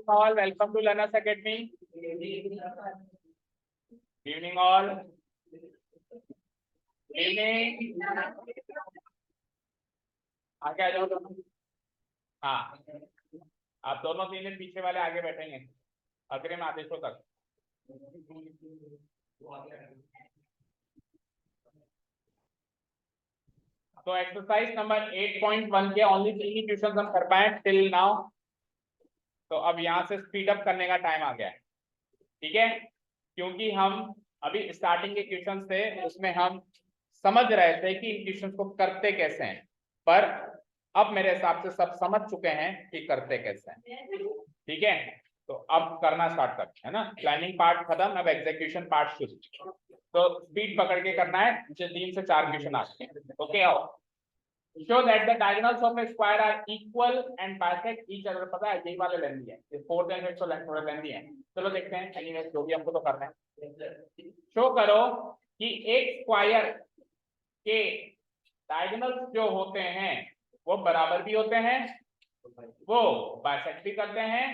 All welcome to Learners Academy. Evening all. Evening. आगे आ जाओ दोनों। हाँ, आप दोनों 3 दिन पीछे वाले आगे बैठेंगे अग्रिम आदेशों तक। तो एक्सरसाइज नंबर 8.1 के ओनली 3 ही क्वेश्चन हम कर पाए टिल नाउ। तो अब यहाँ से स्पीड अप करने का टाइम आ गया है, ठीक है, क्योंकि हम अभी स्टार्टिंग के क्वेश्चन थे उसमें हम समझ रहे थे कि इन क्वेश्चन को करते कैसे हैं, पर अब मेरे हिसाब से सब समझ चुके हैं कि करते कैसे हैं, ठीक है। तो अब करना स्टार्ट करते हैं ना, प्लानिंग पार्ट खत्म, अब एग्जीक्यूशन पार्ट शुरू। तो स्पीड पकड़ के करना है, मुझे 3 से 4 क्वेश्चन आते हैं। ओके, आओ। Show that the diagonals of a square are equal and bisect each other। पता है यही वाले लेंदी है, ये 4 एंड तो थोड़ा लेंदी है। चलो देखते हैं, एनीवे जो भी हमको तो करना है। शो करो कि एक स्क्वायर के डायगोनल्स जो होते हैं वो बराबर भी होते हैं, वो बाइसेक्ट भी करते हैं,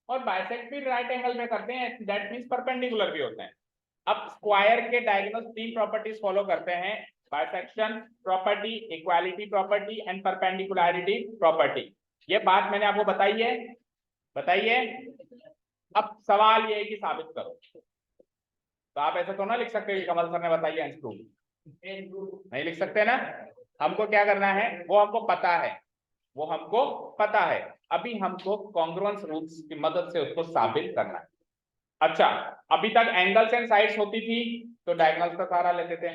और बाइसेक्ट भी राइट एंगल में करते हैं, दैट मींस परपेंडिकुलर भी होते हैं। अब स्क्वायर के डायगोनल्स 3 प्रॉपर्टीज फॉलो करते हैं, bisection property, equality property and perpendicularity property. ये बात मैंने आपको बताइए। अब सवाल ये है कि साबित करो। तो आप ऐसा तो ना लिख सकते कमल सर ने बताइए नहीं लिख सकते ना। हमको क्या करना है, वो हमको पता है, अभी हमको कॉन्ग्रुएंस रूल्स की मदद से उसको साबित करना है। अच्छा, अभी तक एंगल्स एंड साइड्स होती थी तो डायगोनल्स का सहारा लेते थे,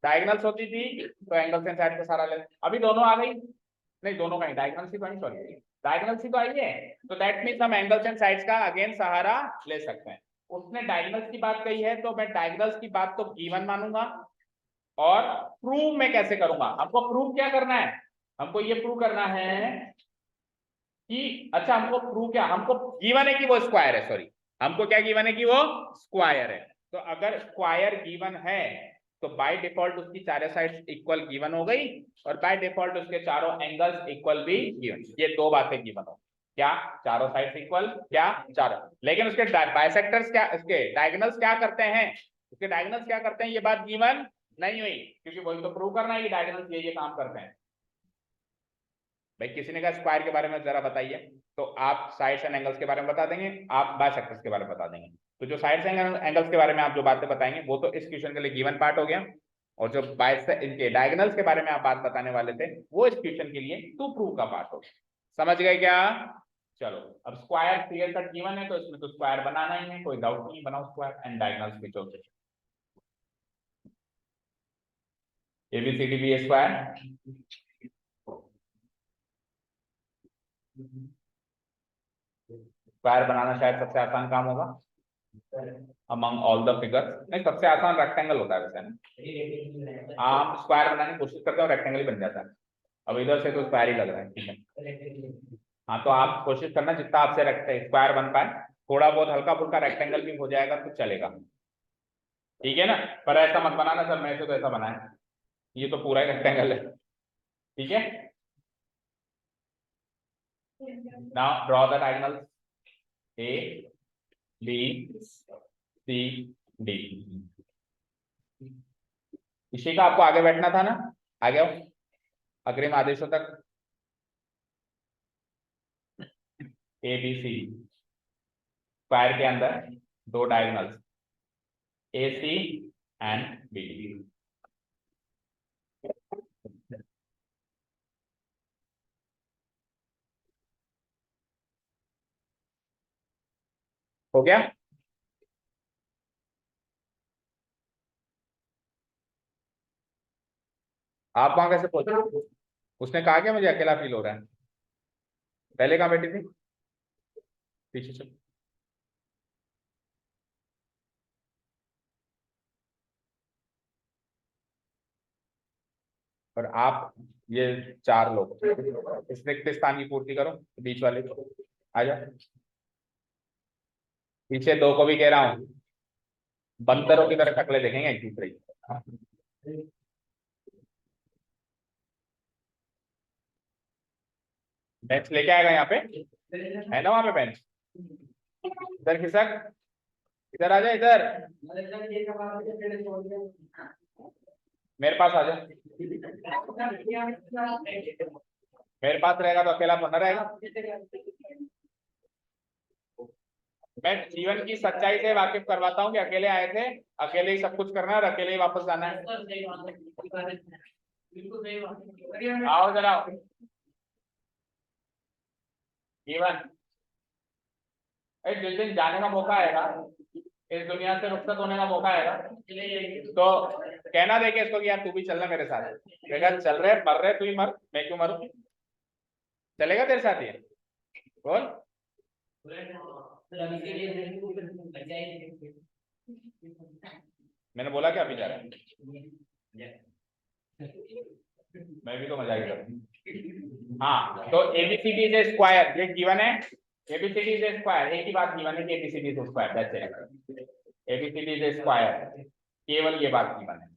डायगोनल्स होती थी तो एंगल्स एंड साइड्स का सहारा लेते। अभी दोनों आ गई, नहीं दोनों का ही, डायगोनल्स ही तो नहीं, सॉरी डायगोनल्स ही तो आई है, तो दैट मींस हम एंगल्स एंड साइड्स का अगेन सहारा ले सकते हैं। उसने डायगोनल्स की बात कही है तो मैं डायगोनल्स की बात तो गिवन मानूंगा, और प्रूव मैं कैसे करूंगा, हमको प्रूव क्या करना है, हमको ये प्रूव करना है कि अच्छा हमको प्रूव क्या, हमको गिवन है कि वो स्क्वायर है, सॉरी हमको क्या गिवन है कि वो स्क्वायर है। तो अगर स्क्वायर गिवन है तो बाय डिफॉल्ट उसकी चारों साइड्स इक्वल गिवन हो गई, और बाय डिफॉल्ट उसके चारों एंगल्स इक्वल भी गिवन। ये 2 बातें गिवन हो, क्या चारों साइड्स इक्वल, क्या चारों, लेकिन उसके बाइसेक्टर्स क्या, उसके डायगोनल्स क्या करते हैं, उसके डायगोनल्स क्या करते हैं, ये बात गिवन नहीं हुई, क्योंकि वही तो प्रूव करना है कि डायगोनल्स ये काम करते हैं। भाई किसी ने कहा स्क्वायर के बारे में जरा बताइए, तो आप साइड्स एंड एंगल्स के बारे में बता देंगे, आप बाइसेक्टर्स के बारे में बता देंगे। तो जो साइड्स एंड एंगल्स के बारे में आप जो बातें बताएंगे वो तो इस क्वेश्चन के लिए गिवन पार्ट हो गया, और जो इनके डायगोनल्स के बारे में आप बात बताने वाले थे वो इस क्वेश्चन के लिए टू प्रूव का पार्ट हो गया। समझ गए क्या? चलो, अब स्क्वायर क्लियर कट गिवन है तो इसमें तो स्क्वायर बनाना ही है, कोई डाउट नहीं, बनाओ स्क्वायर एंड डायगोनल्स भी चलते। एबीसीडी बी स्क्वायर, स्क्वायर बनाना शायद सबसे आसान काम होगा अमंग ऑल द फिगर्स। नहीं, सबसे आसान रेक्टेंगल होता है वैसे ना, आप स्क्वायर बनाने की कोशिश करते हो रेक्टेंगल ही बन जाता है। अब इधर से तो स्क्वायर ही लग रहा है, ठीक है। हाँ, तो आप कोशिश करना जितना आपसे स्क्वायर बन पाए, थोड़ा बहुत हल्का फुल्का रेक्टेंगल भी हो जाएगा तो चलेगा, ठीक है ना। पर ऐसा मत बनाना सर, मैं तो ऐसा बनाया, ये तो पूरा ही रेक्टेंगल है, ठीक है। Now draw the diagonals A B C D. इसी का आपको आगे बैठना था ना, आ गया अग्रिम आदेशों तक। ए बी सी स्क्वायर के अंदर 2 diagonals A C and B D. हो गया? आप वहां कैसे पहुंचे? उसने कहा क्या मुझे अकेला फील हो रहा है? पहले कहाँ बैठी थी? पीछे चल। और आप ये 4 लोग इस रिक्त स्थान की पूर्ति करो, बीच वाले को आ जाओ। पीछे 2 को भी कह रहा हूँ, बंदरों की तरह शक्लें देखेंगे एक दूसरे की। बेंच लेके आएगा यहाँ पे, है ना वहां पे बेंच। इधर खिसक, इधर आ जा, इधर मेरे पास आ जा। मेरे पास रहेगा तो अकेला बना रहेगा। मैं जीवन की सच्चाई से वाकिफ करवाता हूँ कि अकेले आए थे, अकेले ही सब कुछ करना है और अकेले ही वापस जाना है। आओ जरा जीवन, जिस दिन जाने का मौका आएगा, इस दुनिया से रुखसत होने का मौका आएगा, तो कहना देखे इसको कि यार तू भी चलना मेरे साथ। कहेगा चल रहे मर रहे, तू ही मर, मैं क्यों मरूं। चलेगा तेरे साथ ये? बोल। मैंने बोला क्या अभी जा रहा है? मैं भी तो मजाक कर रहा हूँ। हाँ, तो एबीसीडी इज ए स्क्वायर, ये गिवन है। एबीसीडी इज ए स्क्वायर, एक ही बात गिवन है कि ABCD is a square, that's it. ABCD is a square, केवल ये बात गिवन है।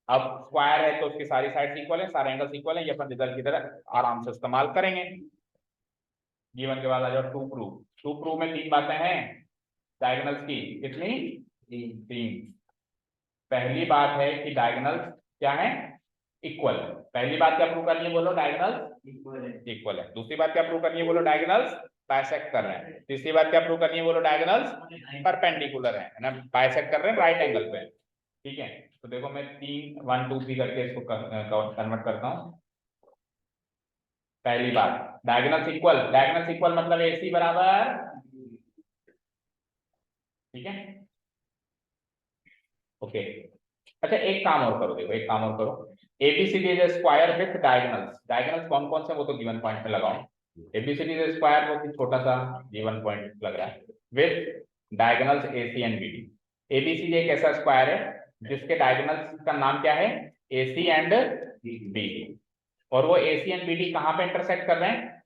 अब स्क्वायर है तो उसकी सारी साइड्स इक्वल है, सारे एंगल्स इक्वल है, ये अपन रिजल्ट की तरह आराम से इस्तेमाल करेंगे। गिवन के बाद आ जाओ टू प्रूव। टू प्रूव में तीन बातें हैं डायगोनल्स की, कितनी? तीन। पहली बात है कि डायगोनल्स क्या है? इक्वल। पहली बात क्या प्रूव करनी है बोलो? डायगोनल्स इक्वल है। दूसरी बात क्या प्रूव करनी है बोलो? डायगोनल्स बाइसेक्ट कर रहे हैं। तीसरी बात क्या प्रूव करनी है बोलो? डायगोनल्स परपेंडिकुलर है ना, बाइसेक्ट कर रहे हैं राइट एंगल पे। ठीक है, तो देखो मैं 3 1 2 3 करके इसको कन्वर्ट करता हूँ। पहली बात डायगोनल्स इक्वल, डायगोनल्स इक्वल मतलब AC बराबर, ठीक है ओके। अच्छा एक काम और करो, देखो एक काम और करो, ABCD is square with diagonals. Diagonals कौन कौन से वो तो गिवन पॉइंट पे लगाओ। एबीसीडी इज स्क्वायर वो छोटा सा गिवन पॉइंट लग रहा है, with diagonals AC and BD। ABCD एक ऐसा स्क्वायर है जिसके डायगोनल्स का नाम क्या है? AC एंड BD, और वो AC एंड BD कहां पे इंटरसेक्ट कर रहे हैं?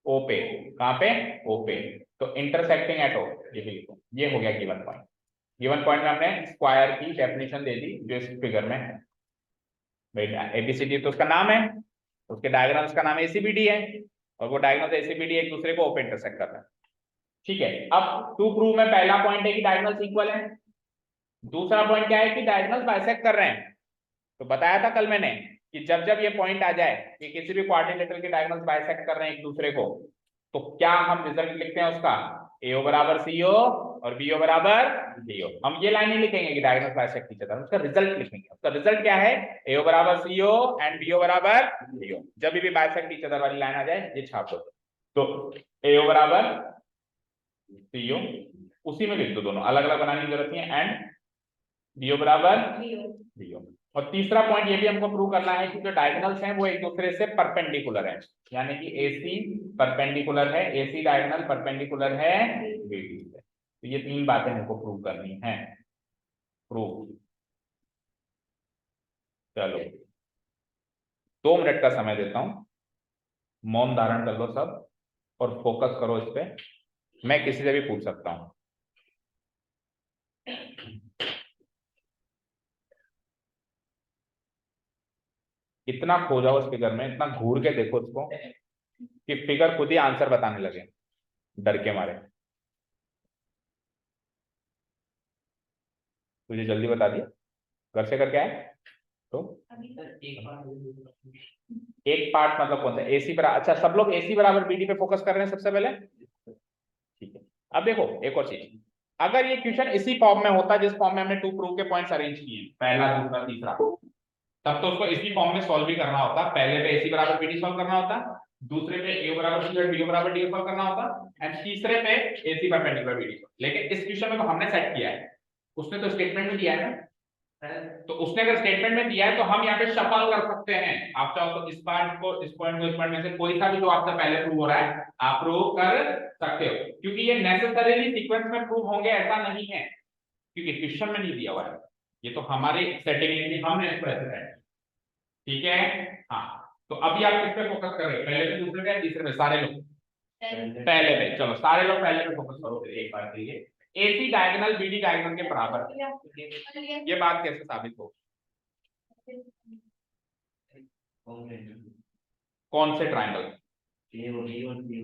O पे। कहां पे? O पे। तो इंटरसेक्टिंग एट O, ये भी लिखो, ये हो गया गिवन पॉइंट। गिवन पॉइंट में हमने स्क्वायर की डेफिनेशन दे दी जो इस फिगर में है। बेटा एबीसीडी तो उसका नाम है, उसके डायग्राम्स का नाम ACBD है, और वो डायगोनल ACBD एक दूसरे को ओपन इंटरसेक्ट कर रहा है। ठीक है, अब टू प्रूव में पहला पॉइंट है कि डायगोनल्स इक्वल है। दूसरा पॉइंट क्या है कि डायगोनल्स बाइसेक्ट कर रहे हैं। तो बताया था कल मैंने कि जब जब ये पॉइंट आ जाए कि किसी भी क्वाड्रिलेटरल के डायगोनल्स बाइसेक्ट कर रहे हैं एक दूसरे को, तो क्या हम रिजल्ट लिखते हैं उसका? AO बराबर CO और BO बराबर DO। हम ये लाइन नहीं लिखेंगे कि डायगोनल बाइसेक्ट ईच अदर, उसका रिजल्ट लिखेंगे। उसका रिजल्ट क्या है? AO बराबर CO एंड BO बराबर DO। जब भी बाइसेक्ट ईच अदर वाली लाइन आ जाए ये छाप दो। तो AO बराबर CO, उसी में लिख दो, दोनों अलग अलग बनाने की जरूरत नहीं है, एंड BO बराबर DO। और तीसरा पॉइंट ये भी हमको प्रूव करना है कि जो डायगोनल्स हैं वो एक दूसरे से परपेंडिकुलर है, यानी कि AC परपेंडिकुलर है, AC डायगोनल परपेंडिकुलर है BD से। तो ये तीन बातें हमको प्रूव करनी है। प्रूव, चलो 2 मिनट का समय देता हूं, मौन धारण कर लो सब और फोकस करो इस पे। मैं किसी से भी पूछ सकता हूं। इतना खो जाओ इस फिगर में, इतना घूर के देखो इसको कि फिगर खुद ही आंसर बताने लगे डर के मारे। तुझे जल्दी बता दिया, घर से करके आए तो एक पार्ट मतलब कौन सा? AC बराबर, अच्छा सब लोग AC बराबर BD पे फोकस कर रहे हैं सबसे पहले, ठीक है। अब देखो एक और चीज, अगर ये क्वेश्चन इसी फॉर्म में होता जिस फॉर्म में हमने टू प्रूफ के पॉइंट्स अरेंज किए, पहला दूसरा तीसरा, तब तो उसको इसी फॉर्म में सॉल्व भी करना होता। पहले पे AC बराबर BD सॉल्व करना होता, दूसरे पे AO बराबर C और BO बराबर DO सॉल्व करना होता, एंड तीसरे पे AC परपेंडिकुलर BD। लेकिन इस क्वेश्चन में तो हमने सेट किया है, उसने तो स्टेटमेंट में दिया है ना, तो उसने अगर स्टेटमेंट में दिया है तो हम यहाँ पे शफल कर सकते हैं। आप चाहो तो इस पॉइंट को, इस पॉइंट को, इस पॉइंट में से कोई सा भी जो आपसे पहले प्रूव हो रहा है आप प्रूव कर सकते हो, क्योंकि ये नेसेसरीली सीक्वेंस में प्रूव होंगे ऐसा नहीं है, क्योंकि क्वेश्चन में नहीं दिया हुआ है। ये तो हमारी सेटिंग है, हमने इसको ऐसे सेट, ठीक है। हाँ, तो अभी आप किस पे फोकस कर रहे हो? पहले पे, दूसरे पे, तीसरे पे? सारे लोग पहले पे। चलो सारे लोग पहले पे फोकस करो फिर एक बार के लिए। AC डायगोनल BD डायगोनल के बराबर है, ये बात कैसे साबित हो? कौन से ट्रायंगल? ए ओ बी और सी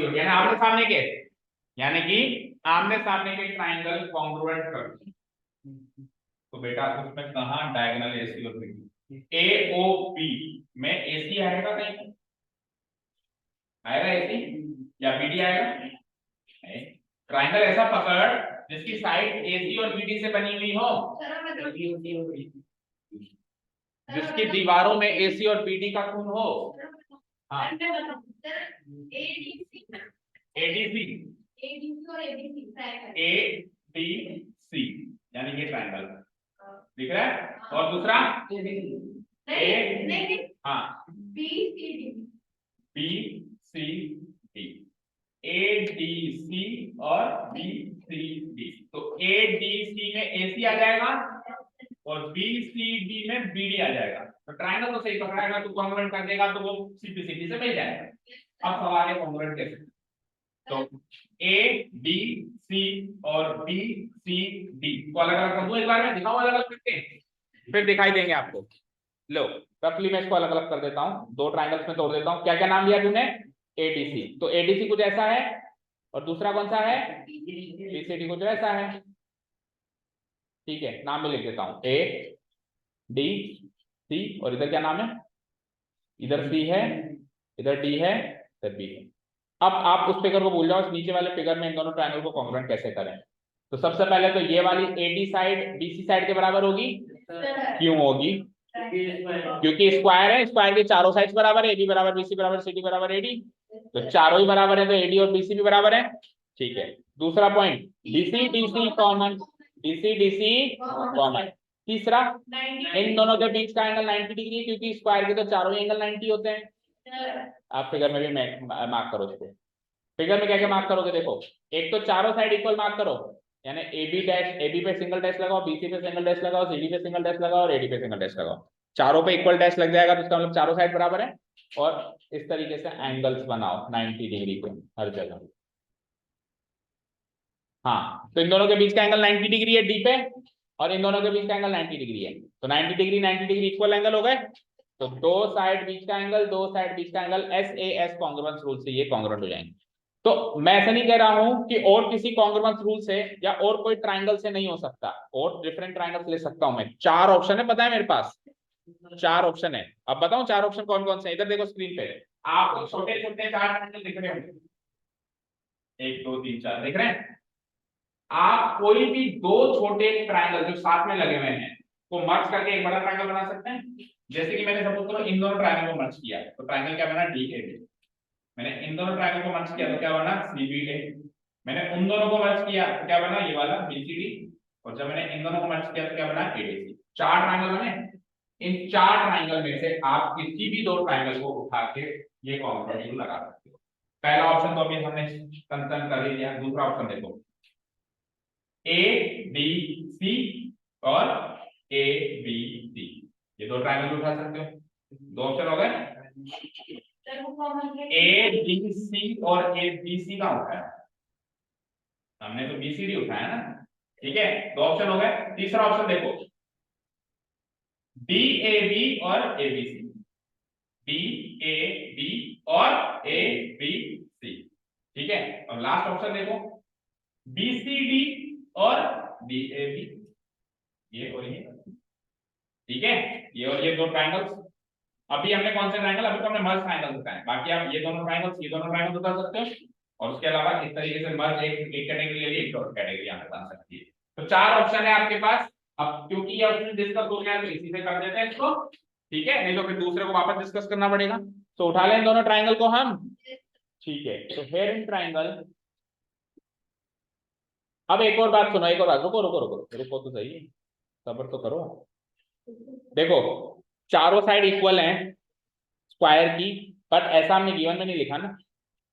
ओ डी, यानी आमने सामने के, यानी कि आमने सामने के ट्राइंगल कॉन्ग्रुएंट कर दो। तो बेटा उसमें कहाँ डायगोनल ए सी और बी, ए ओ बी में ए सी आएगा कहीं, आएगा ए सी या बी डी आएगा? ट्राइंगल ऐसा पकड़ जिसकी साइड ए सी और बी डी से बनी हुई हो, जिसकी दीवारों में ए सी और बी डी का खून हो। हाँ एडीसी, ए डी सी यानी ये ट्राइंगल दिख रहा है। और दूसरा ए, हाँ B C D, A D C और बी सी डी। तो ए डी सी में ए सी आ जाएगा और बी सी डी में बी डी आ जाएगा। तो ट्राइंगल तो सही पकड़ाएगा, तो कॉन्ग्रुएंट कर देगा, तो वो सीपीसीडी से मिल जाएगा। अब सवाल है कॉन्ग्रुएंट कैसे। तो ए डी सी और बी सी डी को अलग अलग कर दूं एक बार में, दिखाओ अलग अलग करके, फिर दिखाई देंगे आपको। लो रफली मैं इसको अलग अलग कर देता हूं, दो ट्राइंगल्स में तोड़ देता हूं। क्या क्या नाम लिया तूने? एडीसी। तो एडीसी कुछ ऐसा है और दूसरा कौन सा है? बीसीडी कुछ ऐसा है। ठीक है, नाम में लिख देता हूं, ए डी सी, और इधर क्या नाम है? इधर सी है, इधर डी है, इधर बी है। अब आप उस फिगर को भूल जाओ, इस नीचे वाले फिगर में इन दोनों ट्रायंगल को कॉन्ग्रुएंट कैसे करें। तो सबसे पहले तो ये वाली एडी साइड बीसी साइड के बराबर होगी। क्यों होगी? क्योंकि स्क्वायर है, स्क्वायर के चारों साइड्स बराबर है, एबी बराबर बीसी बराबर सीडी बराबर एडी, तो चारों ही बराबर है, तो एडी और बीसी भी बराबर है। ठीक है, दूसरा point DC DC common, DC DC common. तीसरा इन दोनों के बीच का एंगल 90 डिग्री है, क्योंकि स्क्वायर के तो चारों ही एंगल 90 होते हैं। आप फिगर में भी मार्क करो इसको। फिगर में क्या क्या मार्क करोगे? देखो, एक तो चारों साइड इक्वल मार्क करो, यानी AB डैश, AB पे सिंगल डैश लगाओ, BC पे सिंगल डैश लगाओ, CD पे सिंगल डैश लगाओ और AD पे सिंगल डैश लगाओ। चारों पे इक्वल डैश लग जाएगा, तो इसका मतलब चारों साइड बराबर है। और इस तरीके से एंगल्स बनाओ 90 डिग्री के हर जगह। हाँ, तो इन दोनों के बीच का एंगल 90 डिग्री है डी पे, और इन दोनों के बीच का एंगल 90 डिग्री है, तो 90 डिग्री इक्वल एंगल हो गए। तो दो साइड बीच का एंगल, दो साइड बीच का एंगल, SAS कॉन्ग्रुएंस रूल से ये कॉन्ग्रुएंट हो जाएंगे। तो मैं ऐसा नहीं कह रहा हूं कि और किसी कॉन्ग्रुएंस रूल से या और कोई ट्राइंगल से नहीं हो सकता, और डिफरेंट ट्राइंगल्स ले सकता हूं मैं। चार ऑप्शन है, पता है मेरे पास, चार ऑप्शन है। अब बताऊं चार ऑप्शन कौन कौन से? इधर देखो स्क्रीन पे, आप छोटे छोटे चार ट्राइंगल दिख रहे होंगे, 1 2 3 4 दिख रहे हैं। आप कोई भी दो छोटे ट्राइंगल जो साथ में लगे हुए हैं को मर्ज करके एक बड़ा ट्राइंगल बना सकते हैं। जैसे कि मैंने सपोज करो इन दोनों ट्राइंगल को मर्ज किया, तो ट्राइंगल क्या बना? DAB। मैंने इन दोनों ट्राइंगल को मर्ज किया तो क्या बना? CBA। मैंने उन दोनों को मर्ज किया तो क्या बना? ये वाला BCD। और जब मैंने इन दोनों को मर्ज किया तो क्या बना? ADC। चार ट्राइंगल बने। इन चार ट्राइंगल में से आप किसी भी दो ट्राइंगल को उठा के ये कॉन्ग्रुएंट लगा सकते हो। पहला ऑप्शन तो अभी हमने कंसर्न कर ही दिया। दूसरा ऑप्शन देखो, ABC और ABC, ये दो ट्राइंगल उठा सकते हो। दो ऑप्शन हो गए। ADC और ABC का उठाया, हमने तो BCD उठाया ना। ठीक है, दो ऑप्शन हो गए। तीसरा ऑप्शन देखो, DAB और ABC, DAB और ABC। ठीक है, और लास्ट ऑप्शन देखो, BCD और DAB, ये और ये। ठीक है, ये और ये दो ट्राइंगल्स। अभी हमने कौन से ट्राइंगल? अभी तो हमने मर्ज ट्राइंगल बताए। बाकी आप ये दोनों ट्राइंगल्स, ये दोनों ट्राइंगल बता सकते हो, और उसके अलावा इस तरीके से मर्ज एक कैटेगरी ले ली, एक और कैटेगरी यहां बता सकती है। तो चार ऑप्शन है आपके पास। अब क्योंकि ये ऑप्शन डिस्कस हो गया तो इसी से कर देते हैं इसको। ठीक है, नहीं तो फिर दूसरे को वापस डिस्कस करना पड़ेगा। तो उठा लें दोनों ट्राइंगल को हम। ठीक है, तो हेयर इन ट्राइंगल। अब एक और बात सुनो, एक और बात, रुको रुको रुको रुको तो सही, सब्र तो करो। देखो, चारों साइड इक्वल हैं स्क्वायर की, बट ऐसा हमने गिवन में नहीं लिखा ना।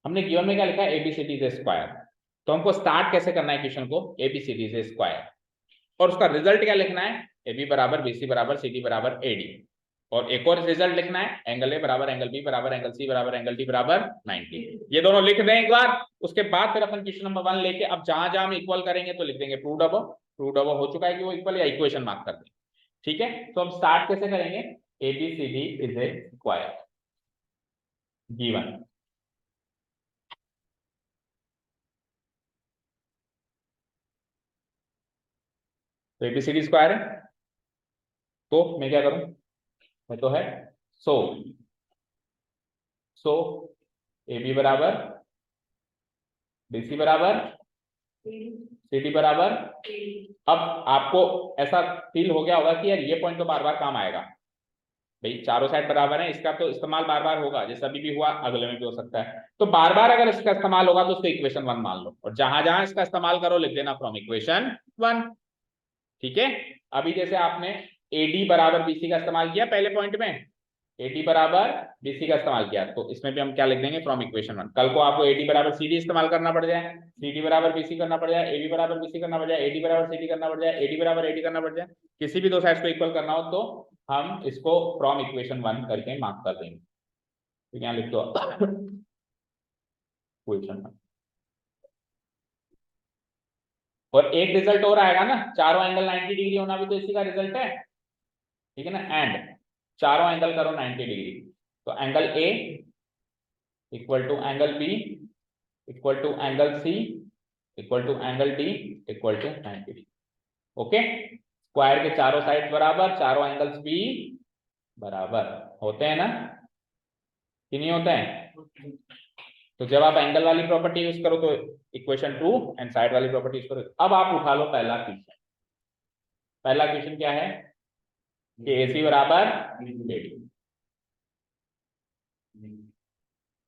हमने गिवन में क्या लिखा है? ABCD is square. तो हमको स्टार्ट कैसे करना है क्वेश्चन को? ABCD इज स्क्वायर, और उसका रिजल्ट क्या लिखना है? AB बराबर BC बराबर CD बराबर AD। और एक और रिजल्ट लिखना है, एंगल A बराबर एंगल B बराबर एंगल C बराबर एंगल D बराबर 90। ये दोनों लिख दें एक बार, उसके बाद फिर अपन क्वेश्चन नंबर 1 लेके अब जहां जहां हम इक्वल करेंगे तो लिख देंगे प्रूव्ड अबव। प्रूव्ड अबव हो चुका है कि वो इक्वल, या इक्वेशन मार्क कर दें। ठीक है, तो हम स्टार्ट कैसे करेंगे? ABCD is a square. Given. तो एबीसीडी स्क्वायर है, तो मैं क्या करूं, मैं तो है सो सो ए बी बराबर बीसी बराबर सीडी बराबर। अब आपको ऐसा फील हो गया होगा कि यार ये पॉइंट तो बार बार काम आएगा, भाई चारों साइड बराबर है, इसका तो इस्तेमाल बार बार होगा, जैसे अभी भी हुआ अगले में भी हो सकता है, तो बार बार अगर इसका इस्तेमाल होगा तो उसको इक्वेशन 1 मान लो, और जहां जहां इसका इस्तेमाल करो लिख देना फ्रॉम इक्वेशन 1। ठीक है, अभी जैसे आपने एडी बराबर बीसी का इस्तेमाल किया पहले पॉइंट में, एडी बराबर बीसी का इस्तेमाल किया, तो इसमें भी हम क्या लिख देंगे फ्रॉम इक्वेशन 1। कल को आपको एडी बराबर सीडी इस्तेमाल करना पड़ जाए, सीडी बराबर बीसी करना पड़ जाए, एबी बराबर बीसी करना पड़ जाए, एडी बराबर सीडी करना पड़ जाए, एडी बराबर एडी करना पड़ जाए, किसी भी दो साइड्स को इक्वल करना हो तो हम इसको फ्रॉम इक्वेशन 1 करके मार्क कर देंगे। तो यहाँ लिख दो इक्वेशन 1। और एक रिजल्ट और आएगा ना, चारों एंगल 90 डिग्री होना भी तो इसी का रिजल्ट है, ठीक है ना, एंड चारों एंगल करो 90 डिग्री, तो angle A equal to angle B equal to angle C equal to angle D equal to 90 degree. Okay, square के चारों साइड बराबर, चारों एंगल्स भी बराबर होते हैं ना कि नहीं होते हैं। तो जब आप एंगल वाली प्रॉपर्टी यूज करो तो इक्वेशन 2 एंड साइड वाली प्रॉपर्टी यूज करो। अब आप उठा लो पहला क्वेश्चन। पहला क्वेश्चन क्या है कि AC बराबर BD।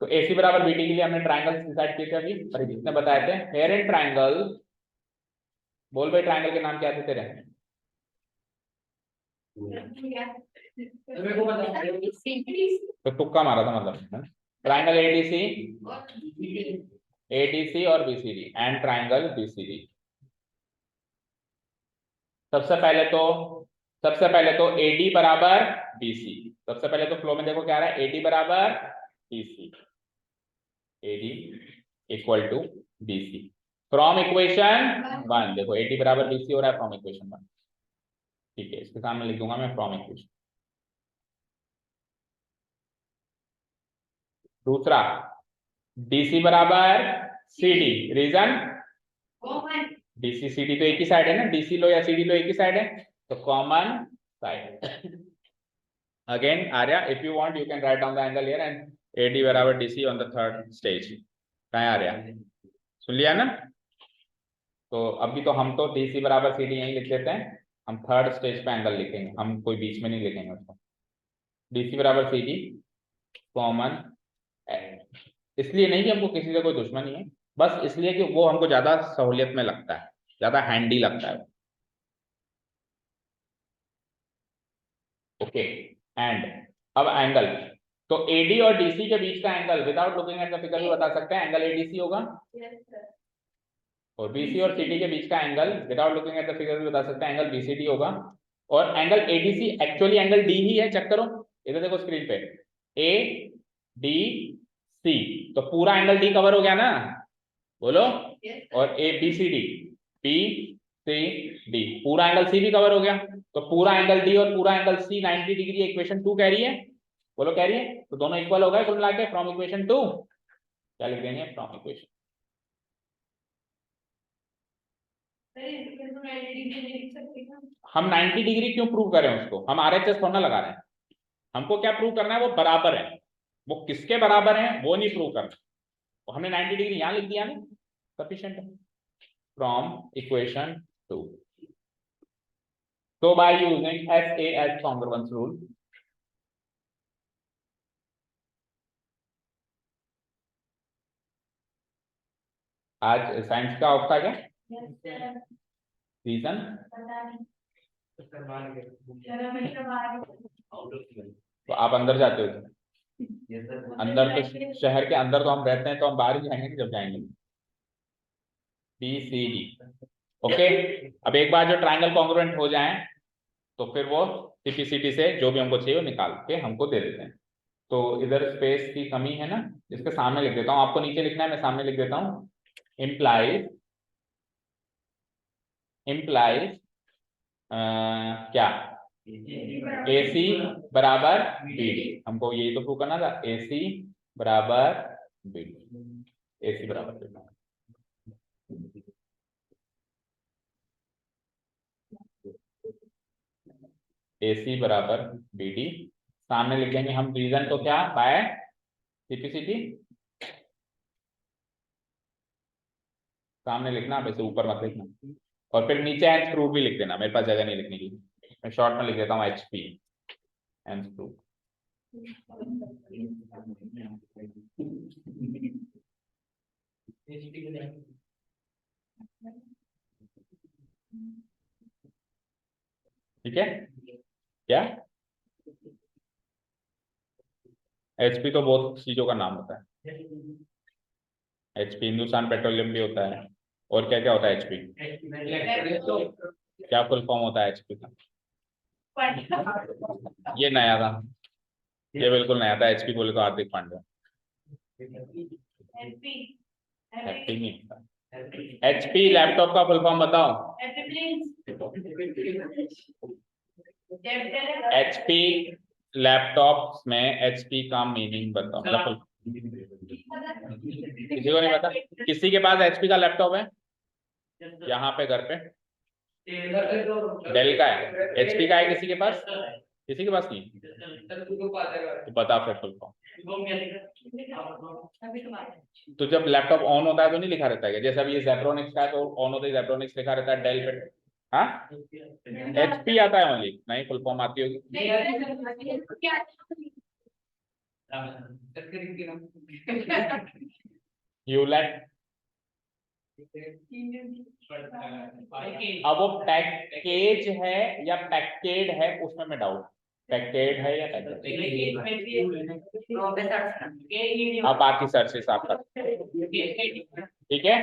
तो AC बराबर BD के लिए हमने ट्राइंगल डिसाइड किए थे अभी, परिजीत ने बताए थे। हेयर एंड ट्राइंगल, बोल भाई ट्राइंगल के नाम क्या थे तेरे? तो तुक्का मारा था मतलब। ट्राइंगल ADC और BCD एंड ट्राइंगल BCD। सबसे पहले तो AD बराबर BC। सबसे पहले तो फ्लो में देखो क्या आ रहा है, AD बराबर BC, AD equal to BC from equation 1। देखो AD बराबर BC हो रहा है फ्रॉम इक्वेशन 1, ठीक है, इसके सामने लिख दूंगा मैं फ्रॉम इक्वेशन। दूसरा DC बराबर CD, रीजन DC CD तो एक ही साइड है ना, DC लो या CD लो एक ही साइड है, तो common side. Again Arya, if you want you can write down the angle here and AD बराबर DC on the third stage. कहाँ है आर्या, सुन लिया ना? तो अभी तो हम तो DC बराबर CD यहीं लिख देते हैं, हम थर्ड स्टेज पे एंगल लिखेंगे, हम कोई बीच में नहीं लिखेंगे उसको। DC बराबर CD कॉमन, इसलिए नहीं कि हमको किसी से कोई दुश्मनी है, बस इसलिए कि वो हमको ज्यादा सहूलियत में लगता है, ज्यादा हैंडी लगता है। ओके, एंड अब एंगल, तो AD और DC के बीच का angle without looking at the figure भी बता सकते हैं, एंगल ADC होगा। और BC और CD के बीच का angle without looking at the figure भी बता सकते हैं, एंगल BCD होगा। और angle ADC actually angle D ही है, चेक करो इधर देखो स्क्रीन पे, ADC, तो पूरा एंगल D कवर हो गया ना, बोलो। और ABCD, BCD, पूरा एंगल C भी कवर हो गया, तो पूरा एंगल D और पूरा एंगल C 90 डिग्री इक्वेशन 2 कह रही है, बोलो कह रही है, तो दोनों इक्वल हो गए कुल मिला के फ्रॉम इक्वेशन 2। क्या लिख देंगे फ्रॉम इक्वेशन, हम 90 डिग्री क्यों प्रूव करें उसको, हम RHS थोड़ा लगा रहे हैं, हमको क्या प्रूव करना है, वो बराबर है, वो किसके बराबर है वो नहीं प्रूव करना, तो हमने 90 डिग्री यहां लिख दिया ना, सफिशिएंट है from equation 2। So by using SAS congruence rule, आज साइंस का ऑफ था क्या? रीजन तो आप अंदर जाते हो, अंदर तो शहर के अंदर तो हम रहते हैं, तो हम बाहर ही जाएंगे जब जाएंगे। BCD, okay. अब एक बार जो ट्राइंगल कॉन्ग्रुएंट हो जाए तो फिर वो CPCT से जो भी हमको चाहिए वो निकाल के हमको दे देते हैं। तो इधर स्पेस की कमी है ना, इसके सामने लिख देता हूँ, आपको नीचे लिखना है, मैं सामने लिख देता हूँ। इम्प्लाइज क्या, AC बराबर BD, हमको यही तो प्रूव करना था, AC बराबर बी डी, ए सी बराबर बी डी। ए सी बराबर बी डी, सामने लिख देंगे हम रीजन तो क्या, बाय सीपीसीटी, सामने लिखना, वैसे ऊपर मत लिखना, और फिर नीचे एंड प्रूफ भी लिख देना, मेरे पास जगह नहीं लिखने की, मैं शॉर्ट में लिख देता हूँ एचपी एंड प्रूफ। ठीक है, क्या एचपी तो बहुत चीजों का नाम होता है, एचपी हिंदुस्तान पेट्रोलियम भी होता है, और क्या क्या होता है एचपी, क्या फुल फॉर्म होता है एचपी का, ये नया था, ये बिल्कुल नया था, एचपी बोले तो हार्दिक पांड्या, हैप्पी नहीं होता। एचपी लैपटॉप का फुल फॉर्म बताओ, एचपी लैपटॉप में एचपी का मीनिंग बताओ, मतलब किसी को नहीं पता, किसी के पास एचपी का लैपटॉप है यहाँ पे घर पे, डेल का है, एचपी का है किसी के पास, किसी के पास नहीं, तो बता फिर फुल फॉर्म। तो जब लैपटॉप ऑन होता है तो नहीं लिखा रहता है, जैसे अभी ये जेब्रोनिक्स का है तो ऑन होते ही जेब्रोनिक्स लिखा रहता है, डेल पे हाँ एचपी आता है ओनली, नहीं फुल फॉर्म आती होगी, यूलेट, अब वो पैकेज है या पैकेड है उसमें मैं डाउट, पैकेड है या पैकेज, अब बाकी सर्चेस आप कर, ठीक है,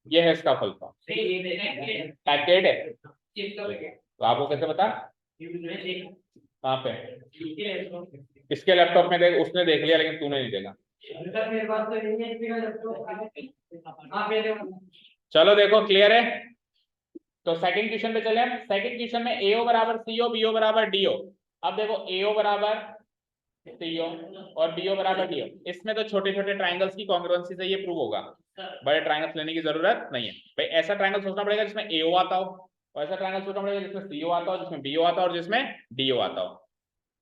ये है इसका फुल फॉर्म, पैकेड है, तो आपको कैसे पता, कहाँ पे, किसके लैपटॉप में देख, उसने देख लिया लेकिन तूने नहीं देखा, चलो देखो क्लियर है, तो सेकंड क्वेश्चन पे चले हम, सेकंड क्वेश्चन में एओ बराबर सीओ, बीओ बराबर डीओ, अब देखो एओ बराबर सीओ और बीओ बराबर डीओ, इसमें तो छोटे छोटे ट्राइंगल्स की कॉन्ग्रुएंसी से ये प्रूव होगा, बड़े ट्राइंगल्स लेने की जरूरत नहीं है भाई, ऐसा ट्राइंगल सोचना पड़ेगा जिसमें एओ आता हो, और ऐसा ट्राइंगल सोचना पड़ेगा जिसमें सीओ आता हो, जिसमें बीओ आता हो और जिसमें डीओ आता हो,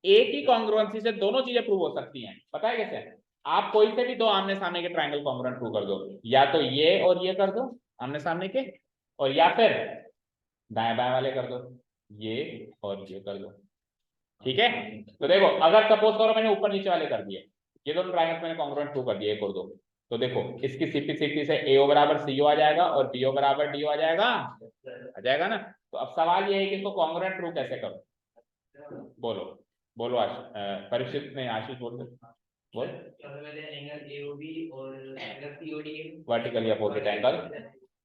एक ही कॉन्ग्रुएंसी से दोनों चीजें प्रूव हो सकती हैं, पता है कैसे, आप कोई से भी दो आमने सामने के ट्राइंगल कॉन्ग्रुएंट प्रूव कर दो, या तो ये और ये कर दो आमने सामने के, और या फिर दाएं बाएं वाले कर दो, ये और ये कर दो, ठीक है, तो देखो अगर सपोज करो मैंने ऊपर नीचे वाले कर दिए, ये दोनों ट्राइंगल्स मैंने कॉन्ग्रुएंट प्रूव कर दिए एक और दो, तो देखो इसकी सीपीसीटी से एओ बराबर सीओ आ जाएगा और बीओ बराबर डीओ आ जाएगा ना, तो अब सवाल ये है कि इसको कॉन्ग्रुएंट प्रूव कैसे करो, बोलो बोलो परीक्षित नहीं, आशीष बोल बोल, वर्टिकली अपोजिट एंगल,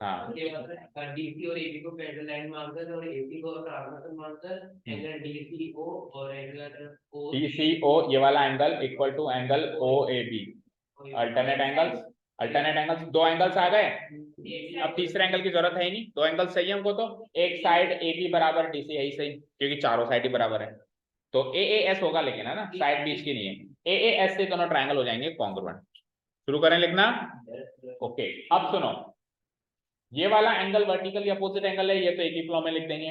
हाँ डीसी और एबी को पैरेलल लाइन मानकर और एसी को ट्रांसवर्सल मानकर एंगल डीसीओ और एंगल ओ, डीसीओ ये वाला angle equal to angle OAB, alternate angles, alternate angles, दो एंगल्स आ गए, अब तीसरे एंगल की जरूरत है ही नहीं, दो एंगल्स चाहिए हमको, तो एक साइड AB बराबर DC यही सही, क्योंकि चारों साइड ही बराबर है, तो AAS होगा, लेकिन है ना साइड बीच की नहीं है, AAS से दोनों ट्रायंगल हो जाएंगे कॉन्ग्रुएंट, शुरू करें लिखना, ओके, अब सुनो, ये वाला एंगल वर्टिकली अपोजिट एंगल है, ये तो एक ही फ्लो में लिख देंगे,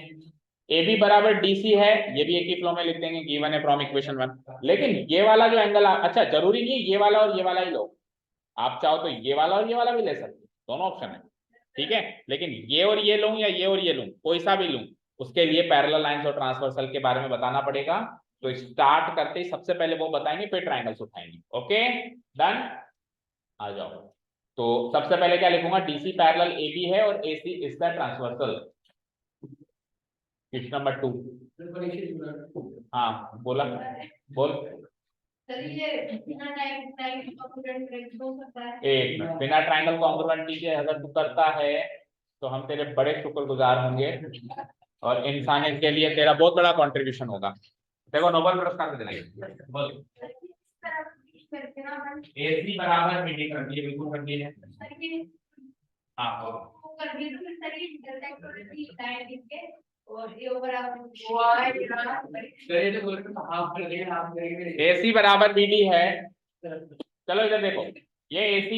AB बराबर DC है, ये भी एक ही फ्लो में लिख देंगे, गिवन है फ्रॉम इक्वेशन 1, लेकिन ये वाला जो एंगल, अच्छा जरूरी नहीं है ये वाला और ये वाला ही लो, आप चाहो तो ये वाला और ये वाला भी ले सकते, दोनों ऑप्शन है, ठीक है, लेकिन ये और ये लूं या ये और ये लूं, कोई सा भी लूं, उसके लिए पैरेलल लाइंस और ट्रांसवर्सल के बारे में बताना पड़ेगा, तो स्टार्ट करते ही सबसे पहले वो बताएंगे, फिर ट्राइंगल्स उठाएंगे, ओके डन, आ जाओ, तो सबसे पहले क्या लिखूंगा, DC पैरेलल AB है और AC is the transversal, question number 2, हाँ बोला बोल, एक मिनट, बिना ट्राइंगल कॉन्ग्रुएंट कीजिए अगर तू करता है तो हम तेरे बड़े शुक्रगुजार होंगे और इंसानियत के लिए तेरा बहुत बड़ा कंट्रीब्यूशन होगा, देखो नोबेल पुरस्कार दे देंगे, बोल AC बराबर BD कर दिए, बिल्कुल कर दिए, हाँ AC बराबर BD है, चलो इधर देखो, ये AC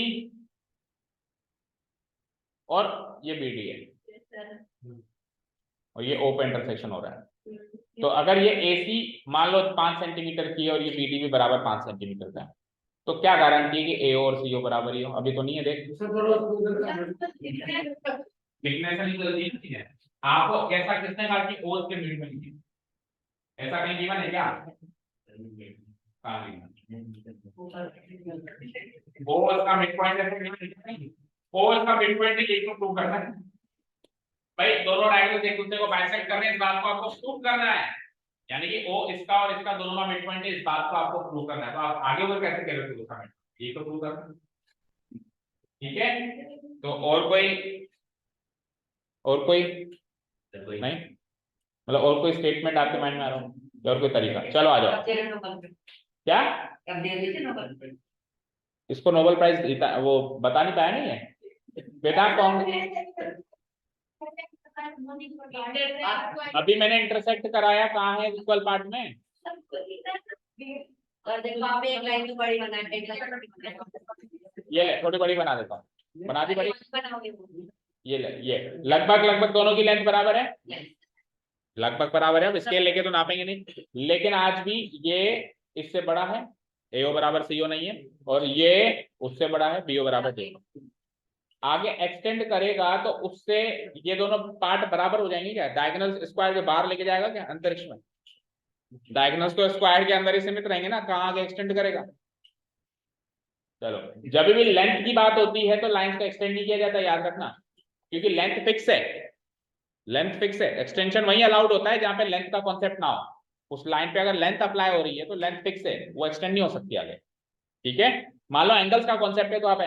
और ये BD है और ये O पे इंटरसेक्शन हो रहा है। तो अगर ये AC मान लो 5 सेंटीमीटर की है और ये BD भी बराबर 5 सेंटीमीटर का है, तो क्या गारंटी है कि AO और CO बराबर ही हो? अभी तो नहीं है, देख डिक्लेरेशन की जल्दी नहीं है आपको। कैसा किसने कहा कि O के मिड में नहीं है? ऐसा कहीं गिवन है क्या? कहां O का मिड पॉइंट ऐसे नहीं, O का मिड पॉइंट एक को प्रूव करना है भाई। दोनों डायगोनल एक दूसरे को बाइसेक्ट कर रहे हैं, इस बात को आपको प्रूव करना है। यानी कि O इसका और इसका दोनों का मिड पॉइंट है, इस बात को आपको प्रूव करना है। तो आप आगे वो कैसे कह रहे हो उसका मिड, ये तो प्रूव करना, ठीक है। तो और कोई नहीं, मतलब और कोई स्टेटमेंट आपके माइंड में आ रहा हो और कोई तरीका? चलो आ जाओ। क्या इसको नोबेल प्राइज जीता, वो बता नहीं पाया नहीं है बेटा कौन? अभी मैंने इंटरसेक्ट कराया, कहाँ है इक्वल पार्ट में? और देखो आप एक लाइन तो बड़ी बना है, एक लाइन ये ले, थोड़ी बड़ी बना देता हूँ, बना दी बड़ी। बनाओगे। ये ले, ये लगभग दोनों की लेंथ बराबर है, लगभग बराबर है। अब स्केल लेके तो नापेंगे नहीं, लेकिन आज भी ये इससे बड़ा है, AO बराबर CO नहीं है, और ये उससे बड़ा है, BO बराबर D। आगे एक्सटेंड करेगा तो उससे ये दोनों पार्ट बराबर हो जाएंगे क्या? डायगोनल स्क्वायर के बाहर लेके जाएगा क्या अंतरिक्ष में? डायगोनल्स तो स्क्वायर के अंदर ही सीमित रहेंगे ना, कहाँ आगे एक्सटेंड करेगा? चलो, जब भी लेंथ की बात होती है तो लाइन को एक्सटेंड नहीं किया जाता, याद रखना, क्योंकि लेंथ फिक्स है, लेंथ फिक्स है। एक्सटेंशन वही अलाउड होता है जहां पे लेंथ का कॉन्सेप्ट ना हो। उस लाइन पे अगर लेंथ अप्लाई हो रही है तो लेंथ फिक्स है, वो एक्सटेंड नहीं हो सकती आगे, ठीक है। मान लो एंगल्स का कॉन्सेप्ट है तो आप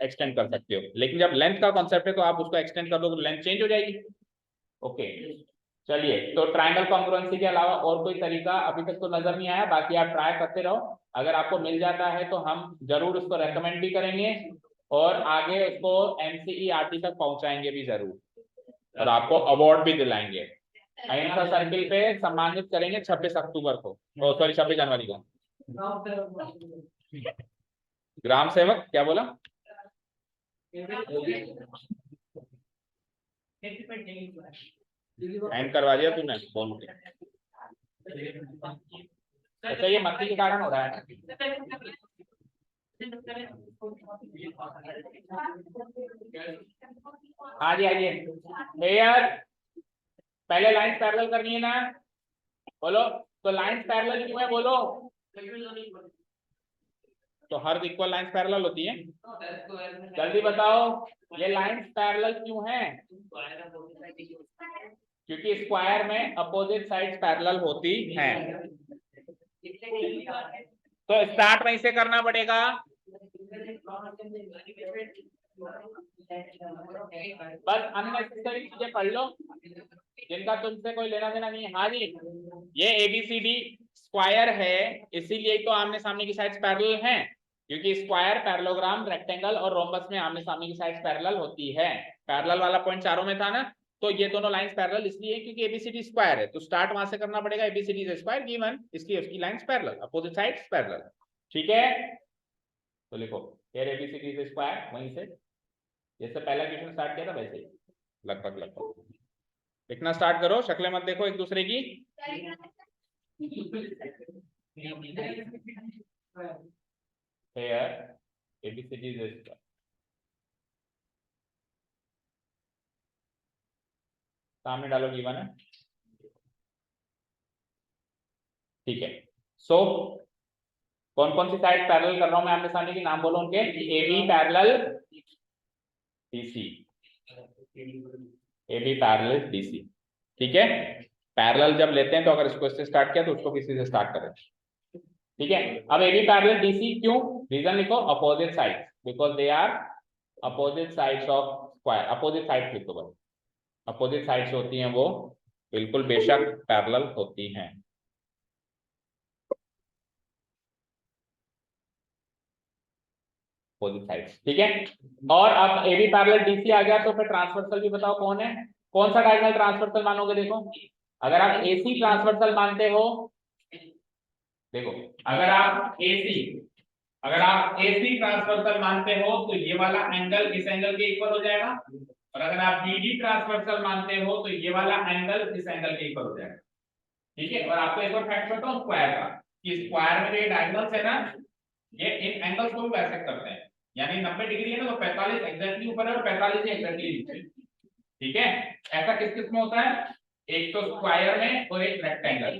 एक्सटेंड कर सकते हो, लेकिन जब लेंथ का कॉन्सेप्ट है तो आप उसको एक्सटेंड कर दो तो लेंथ चेंज हो जाएगी। ओके, चलिए, तो ट्रायंगल कॉन्ग्रुएंसी के अलावा और कोई तरीका अभी तक तो नजर नहीं आया, बाकी आप ट्राई करते रहो। अगर आपको मिल जाता है तो हम जरूर उसको रेकमेंड भी करेंगे और आगे उसको NCERT तक पहुंचाएंगे भी जरूर, और आपको अवार्ड भी दिलाएंगे। अहिंसा सर्किल पे सम्मानित करेंगे 26 अक्टूबर को, सॉरी 26 जनवरी को। ग्राम सेवक क्या बोला? एंड करवा दिया तूने बोल के। अच्छा, ये मक्खी के कारण हो रहा है। हाँ जी, आइए हेयर, पहले लाइंस पैरेलल करनी है ना, बोलो। तो लाइंस पैरेलल क्यों है, बोलो। तो हर इक्वल लाइंस पैरेलल होती है, जल्दी बताओ, ये लाइंस पैरेलल क्यों है? क्योंकि स्क्वायर में अपोजिट साइड्स पैरेलल होती हैं। तो स्टार्ट वहीं से करना पड़ेगा। बस अननेसेसरी चीजें पढ़ लो जिनका तुमसे कोई लेना देना नहीं है। हाँ जी, ये ABCD स्क्वायर है, इसीलिए तो आमने सामने की साइड्स पैरेलल हैं, क्योंकि स्क्वायर, पैरेललोग्राम, रेक्टेंगल और रोम्बस में आमने सामने की साइड्स पैरेलल होती है। पैरेलल वाला पॉइंट चारों में था ना, तो ये दोनों लाइंस पैरेलल इसलिए क्योंकि ABCD स्क्वायर है। तो स्टार्ट वहां से करना पड़ेगा, ABCD इज स्क्वायर गिवन, इसलिए उसकी lines parallel, opposite sides parallel, ठीक है। तो लिखो हियर ABCD इज स्क्वायर, वहीं से जैसे पहला क्वेश्चन स्टार्ट किया था वैसे ही लगभग लिखना स्टार्ट करो, शक्लें मत देखो एक दूसरे की। Here ABCD is square, सामने डालो गिवन है, ठीक है। सो कौन कौन सी साइड पैरेलल कर रहा हूं मैं आपके सामने की, नाम बोलो उनके। AB parallel DC, AB parallel DC, ठीक है। पैरेलल जब लेते हैं तो अगर इसको इससे स्टार्ट किया तो उसको किसी से स्टार्ट करें, ठीक है। अब AB पैरेलल DC क्यों, रीजन लिखो, opposite side, because they are opposite sides of square. Opposite sides लिखो बस, अपोजिट साइड्स होती हैं वो बिल्कुल बेशक पैरेलल होती हैं। अपोजिट साइड्स, ठीक है। और अब AB पैरेलल DC आ गया तो फिर ट्रांसवर्सल भी बताओ कौन है, कौन सा डायगोनल ट्रांसवर्सल मानोगे। देखो, अगर आप AC ट्रांसवर्सल मानते हो, देखो अगर आप AC अगर आप AC ट्रांसवर्सल मानते हो तो ये वाला एंगल इस एंगल के इक्वल हो जाएगा, और अगर आप BD ट्रांसवर्सल मानते हो तो ये वाला एंगल इस एंगल के इक्वल हो जाएगा। ठीक है, और आपको एक और फैक्ट बताऊं स्क्वायर का, कि स्क्वायर में जो ये डायगोनल्स है ना, ये इन एंगल्स को भी बाइसेक्ट करते हैं, यानी 90 डिग्री है ना तो 45 एग्जैक्टली ऊपर है और 45 एग्जैक्टली नीचे। ठीक है, ऐसा किस किस में होता है, एक तो स्क्वायर में और एक रेक्टेंगल।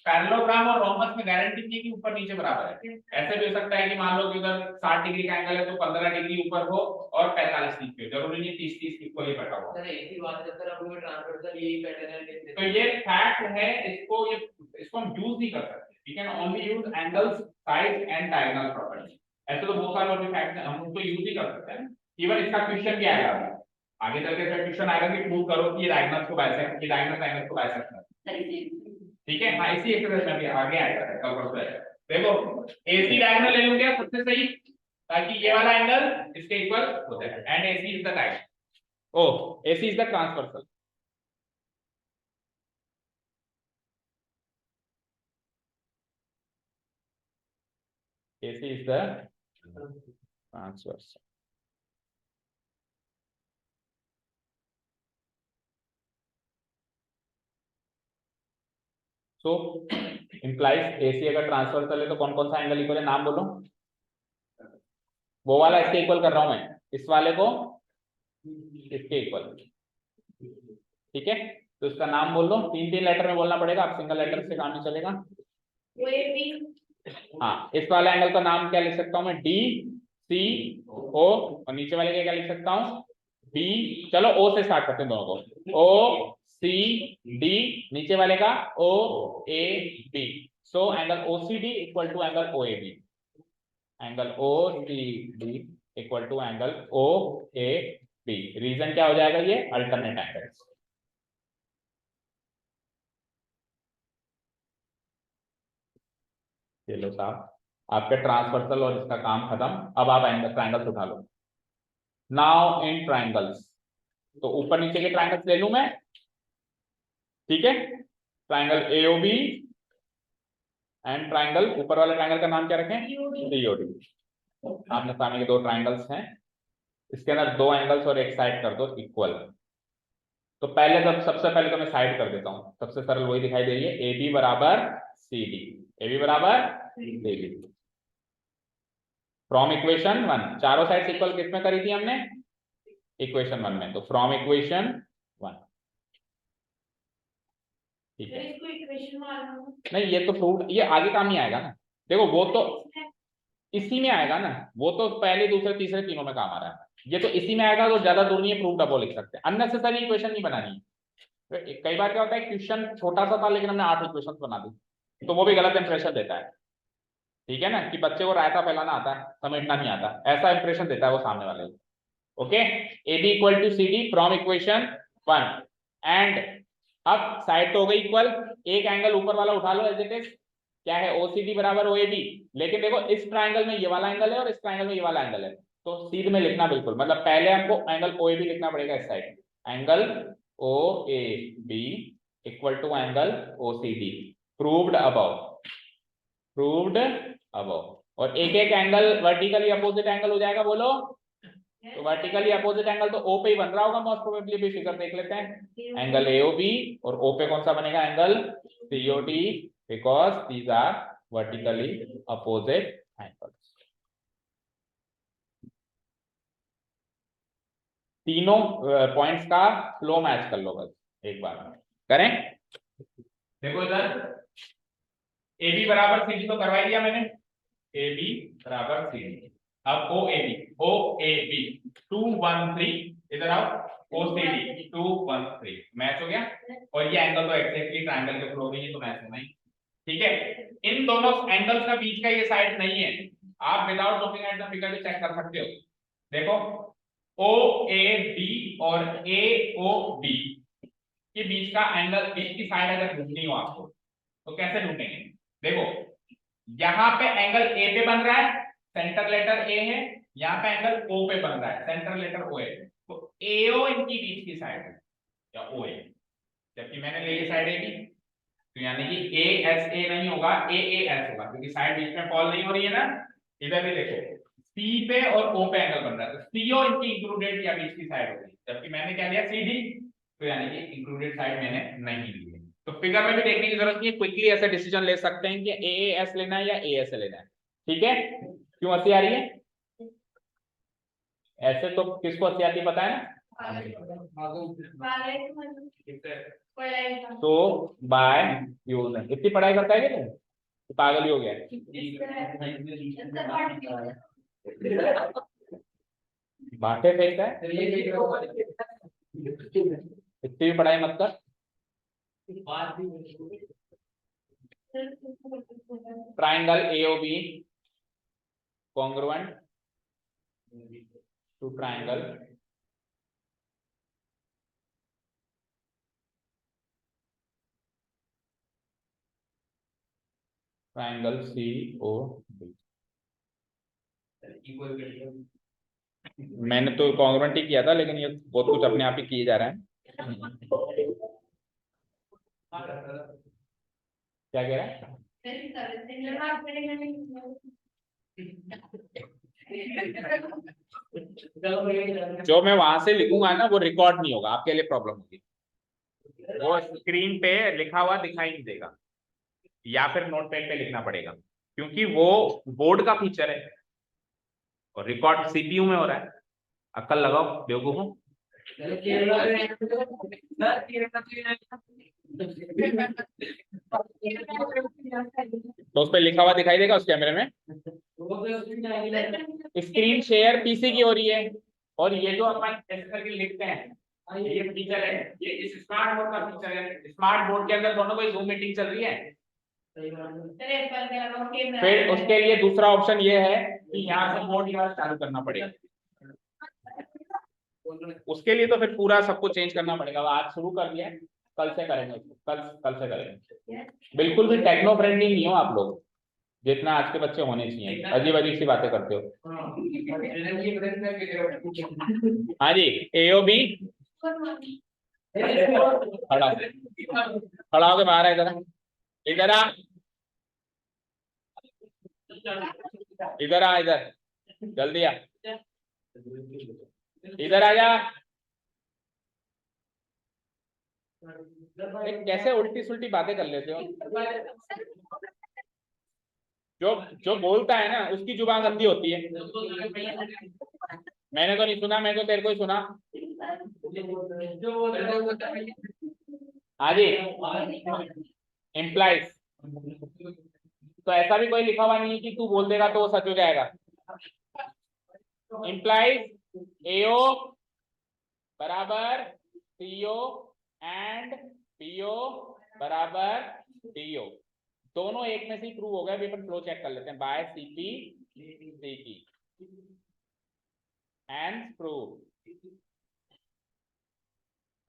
पैरेललोग्राम और रोम्बस में गारंटी नहीं है कि ऊपर नीचे बराबर है, ऐसे भी हो सकता है कि मान लो कि उधर 60 डिग्री का एंगल है तो 15 डिग्री ऊपर हो और 45 नीचे हो, जरूरी नहीं 30 इक्वली कटा हो। सर एक ही बात है सर, हम लोग ट्रांसवर्सल यही पैटर्न है। तो ये फैक्ट है, इसको हम यूज नहीं कर सकते, we can only use angles, side and diagonal property. ऐसे तो बहुत सारे और भी फैक्ट हैं, हम उनको यूज ही कर सकते हैं। इवन इसका क्वेश्चन क्या आएगा आगे चल के, इसका क्वेश्चन आएगा कि प्रूव करो कि ये डायगोनल्स को बाइसेक्ट, ये डायगोनल एंगल्स को बाइसेक्ट करते हैं। ठीक है, हाँ इसी एक्सरसाइज में भी आगे आएगा, कल परसों आएगा। देखो AC डायगोनल ले लूंगा सबसे सही, ताकि ये वाला एंगल इसके इक्वल हो जाए, and AC is the diagonal, O AC is the transversal. AC is the transversal. So implies AC अगर ट्रांसवर्सल है तो कौन कौन सा एंगल इक्वल है, नाम बोलो। वो वाला इसके इक्वल कर रहा हूं मैं, इस वाले को इसके इक्वल। ठीक है, तो इसका नाम बोल दो, 3 लेटर में बोलना पड़ेगा, आप सिंगल लेटर से काम नहीं चलेगा। हाँ, इस वाले एंगल का नाम क्या लिख सकता हूं मैं, DCO, और नीचे वाले का क्या लिख सकता हूं, B। चलो O से स्टार्ट करते हैं दोनों को, OCD, नीचे वाले का OAB। So angle OCD equal to angle OAB, angle OCD equal to angle OAB। Reason क्या हो जाएगा, ये अल्टरनेट एंगल्स। चलो साहब, आपके ट्रांसवर्सल और इसका काम खत्म, अब आप एंगल ट्रायंगल्स उठा लो। नाउ इन ट्रायंगल्स, तो ऊपर नीचे के ट्रायंगल्स ले लूं मैं। ठीक है, ट्रायंगल AOB एंड ट्रायंगल, ऊपर वाले ट्रायंगल का नाम क्या रखें, COD। आपने सामने के दो ट्रायंगल्स हैं, इसके अंदर दो एंगल्स और एक साइड कर दो इक्वल। तो पहले सबसे पहले तो मैं साइड कर देता हूं, सबसे सरल वही दिखाई दे रही है, AB बराबर CD, AB बराबर CD। फ्रॉम इक्वेशन 1, चारों साइड्स इक्वल किसमें करी थी हमने, इक्वेशन 1 में, तो फ्रॉम इक्वेशन 1। ठीक है, नहीं ये तो प्रूव, ये आगे काम नहीं आएगा ना, देखो वो तो इसी में आएगा ना, वो तो पहले दूसरे तीसरे तीनों में काम आ रहा है, ये तो इसी में आएगा, तो ज्यादा दूर नहीं है, प्रूव डबल लिख सकते हैं, अननेसेसरी इक्वेशन नहीं बनानी है। कई बार क्या होता है, क्वेश्चन छोटा सा था लेकिन हमने 8 इक्वेशन बना दी, तो वो भी गलत इंप्रेशन देता है। ठीक है ना, कि बच्चे को रायता फैलाना आता है, समेटना नहीं आता, ऐसा इंप्रेशन देता है वो सामने वाले। Okay, AB equal to CD from equation 1, and अब साइड तो हो गई इक्वल, एक एंगल ऊपर वाला उठा लो एज इट इज, क्या है OCD बराबर OAB। लेकिन देखो इस ट्रायंगल में ये वाला एंगल है और इस ट्रायंगल में ये वाला एंगल है, तो सीध में लिखना बिल्कुल, मतलब पहले आपको एंगल OAB लिखना पड़ेगा इस side, angle OAB equal to angle OCD, proved above, proved above. और एक एक एंगल वर्टिकली अपोजिट एंगल हो जाएगा, बोलो। तो वर्टिकली अपोजिट एंगल तो O पे ही बन रहा होगा मोस्ट प्रोबेबली, भी फिगर देख लेते हैं, एंगल AOB, और O पे कौन सा बनेगा, angle COD, because these are vertically opposite angles. तीनों पॉइंट्स का फ्लो मैच कर लो बस एक बार करें। देखो इधर AB बराबर CD तो करवा दिया मैंने, AB बराबर CD। अब OAB 213, इधर आओ, OCD 213 मैच हो गया, और ये एंगल तो एग्जैक्टली ट्रायंगल के फ्लो में, ये तो मैच होना ही। ठीक है, इन दोनों एंगल्स का बीच का ये साइड नहीं है, आप without looking at the figure भी चेक कर सकते हो। देखो OAB और AOB के बीच का एंगल, बीच की साइड अगर ढूंढनी हो आपको तो कैसे ढूंढेंगे, देखो यहां पे एंगल A पे बन रहा है, सेंटर लेटर A है, यहाँ पे एंगल O पे बन रहा है, सेंटर लेटर O है, तो AO इनकी बीच की साइड है या O है, जबकि मैंने ले ली साइड AB, तो यानी कि ASA नहीं होगा, AAS होगा, क्योंकि साइड बीच में फॉल नहीं हो रही है ना, इधर भी देखो, सी पे और ओ पे एंगल बन रहा है, तो सीओ इनकी इंक्लूडेड या बीच की साइड होगी, जबकि मैंने क्या लिया सीडी, तो यानी कि इंक्लूडेड साइड मैंने नहीं ली है। तो फिगर में भी देखने की जरूरत नहीं है, क्विकली ऐसा डिसीजन ले सकते हैं कि एएस लेना है या एएस लेना है। ठीक है, क्यों हंसी आ रही है? ऐसे तो किसको हंसी आती है पता है ना? तो बाय यूज, इतनी पढ़ाई करता है क्या तू? पागल ही हो गया है। बाटे फेंकता है, इतनी भी पढ़ाई मत कर। Triangle AOB congruent to triangle COD। मैंने तो कॉन्ग्रुएंट ही किया था, लेकिन ये बहुत कुछ अपने आप ही किए जा रहा है। क्या कह रहा है? जो मैं वहां से लिखूंगा ना वो रिकॉर्ड नहीं होगा, आपके लिए प्रॉब्लम होगी। वो स्क्रीन पे लिखा हुआ दिखाई नहीं देगा, या फिर नोटपैड पे लिखना पड़ेगा, क्योंकि वो बोर्ड का फीचर है और रिकॉर्ड सीपीयू में हो रहा है। अक्ल लगाओ बेवकूफों। तो उस पर लिखा हुआ दिखाई देगा उस कैमरे में। स्क्रीन शेयर पीसी की हो रही है, और ये जो अपन ऐसे करके लिखते हैं ये फीचर है, ये इस स्मार्ट बोर्ड का फीचर है। स्मार्ट बोर्ड के अंदर दोनों कोई जूम मीटिंग चल रही है, फिर उसके लिए दूसरा ऑप्शन ये है कि यहाँ से बोर्ड यहाँ चालू करना पड़ेगा। उसके लिए तो फिर पूरा सब कुछ चेंज करना पड़ेगा। आज शुरू कर दिया, कल से करेंगे, कल से करेंगे। बिल्कुल भी टेक्नो फ्रेंडली नहीं हो आप लोग, जितना आज के बच्चे होने चाहिए। अजीब अजीब सी बातें करते हो। हाँ जी, एओबी खड़ा खड़ा होके बाहर है, इधर इधर आ, इधर आ, इधर जल्दी आ, इधर आ जा। कैसे उल्टी सुल्टी बातें कर लेते हो? जो जो बोलता है ना उसकी जुबान गंदी होती है। मैंने तो नहीं सुना, मैं तो तेरे को ही सुना। हाँ जी, इम्प्लाइज। तो ऐसा भी कोई लिखा हुआ नहीं है कि तू बोल देगा तो वो सच हो जाएगा। इम्प्लाइज एओ बराबर सीओ एंड पीओ बराबर डीओ। दोनों एक में से प्रूव हो गया। अपन फ्लो चेक कर लेते हैं बाय सीपी सीकी एंड प्रूव।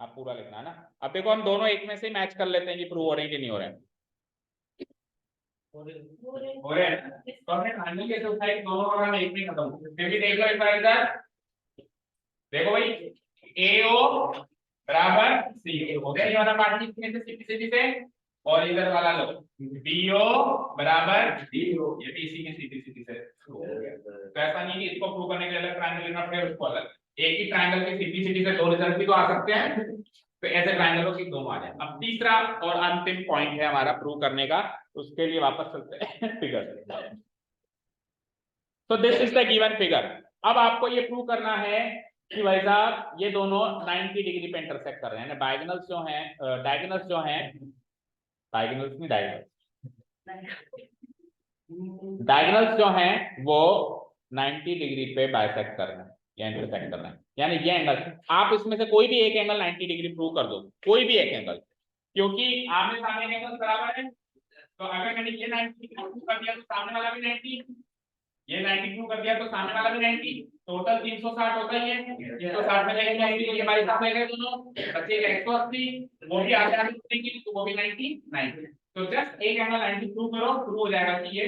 आप पूरा लिखना ना। अब देखो हम दोनों एक में से मैच कर लेते हैं कि प्रूव हो रहे हैं कि नहीं हो रहे हैं। हो रहे हैं। तो हमने ट्रायंगल के साइड दोनों और एक में खत्म। फिर भी देख लो एक बार इधर, देखो भाई एओ बराबर सी हो गया, ये वाला पार्ट इसमें से सीधी से, और इधर वाला लो बीओ बराबर डीओ, ये भी इसी की सीधी से हो गया। तो ऐसा नहीं कि इसको प्रूव करने के लिए अलग ट्रायंगल लेना पड़ेगा, उसको अलग। एक ही ट्रायंगल की सीधी से दो रिजल्ट भी तो आ सकते हैं, तो ऐसे ट्रायंगलों की दोनों आ जाए। अब तीसरा और अंतिम पॉइंट है हमारा प्रूव करने का, उसके लिए वापस चलते हैं फिगर। तो this is the given figure. अब आपको ये प्रूव करना है कि भाई साहब ये दोनों 90 डिग्री पे इंटरसेक्ट कर रहे हैं। डायगोनल्स जो हैं, डायगोनल्स जो हैं, डायगोनल्स नहीं डायगोनल्स जो हैं वो 90 डिग्री पे बाइसेक्ट कर रहे हैं या इंटरसेक्ट कर रहे हैं। यानी ये एंगल, आप इसमें से कोई भी एक एंगल 90 डिग्री प्रूव कर दो, कोई भी एक एंगल, क्योंकि आमने सामने एंगल बराबर है। तो अगर मैंने ये 90 प्रूव कर दिया तो सामने वाला भी 90, ये 90 प्रूव कर दिया तो सामने वाला भी 90, टोटल 360 होता ही है। 360 में जाएंगे 90, ये हमारे सामने गए दोनों, बचेगा 180, वो भी आगे आगे करेंगे तो वो भी 90। तो जस्ट एक एंगल 90 प्रूव करो, प्रूव हो जाएगा कि ये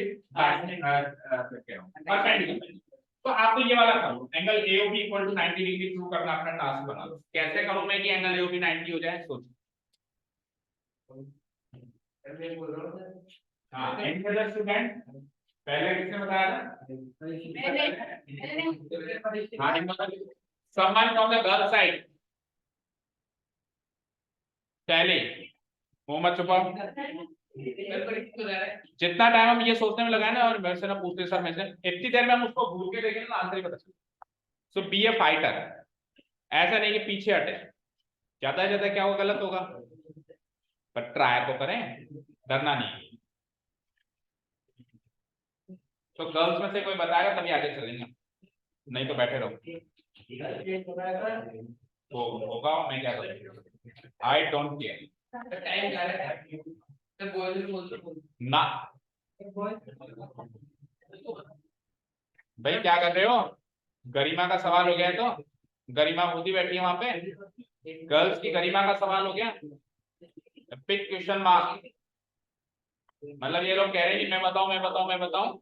परपेंडिकुलर। तो आपको ये वाला करो, angle AOB equal to 90 degree prove करना अपना टास्क बना लो। कैसे करूं मैं कि एंगल एओबी 90 हो जाए? सोचो। हाँ, एंड स्टूडेंट पहले किसने बताया था? हाँ, someone from the girl side. पहले मुंह मत छुपाओ। जितना टाइम हम ये सोचने में लगाए ना और मेरे से ना पूछते सर मैं से इतनी देर में हम उसको घूर के देखेंगे ना आंसर ही पता चलेगा। सो बी ए फाइटर, ऐसा नहीं कि पीछे हटे, ज्यादा ज्यादा क्या होगा गलत होगा, पर ट्राई तो करें, डरना नहीं। तो गर्ल्स में से कोई बताएगा तभी आगे चलेंगे, नहीं तो बैठे रहो। तो होगा, मैं क्या करूँ, आई डोंट केयर ना। भाई क्या कर रहे हो, गरिमा का सवाल हो गया है तो गरिमा खुद ही बैठी है वहां पे, गर्ल्स की गरिमा का सवाल हो गया, पिक क्वेश्चन मार्क। मतलब ये लोग कह रहे हैं कि मैं बताऊं मैं बताऊं मैं बताऊं,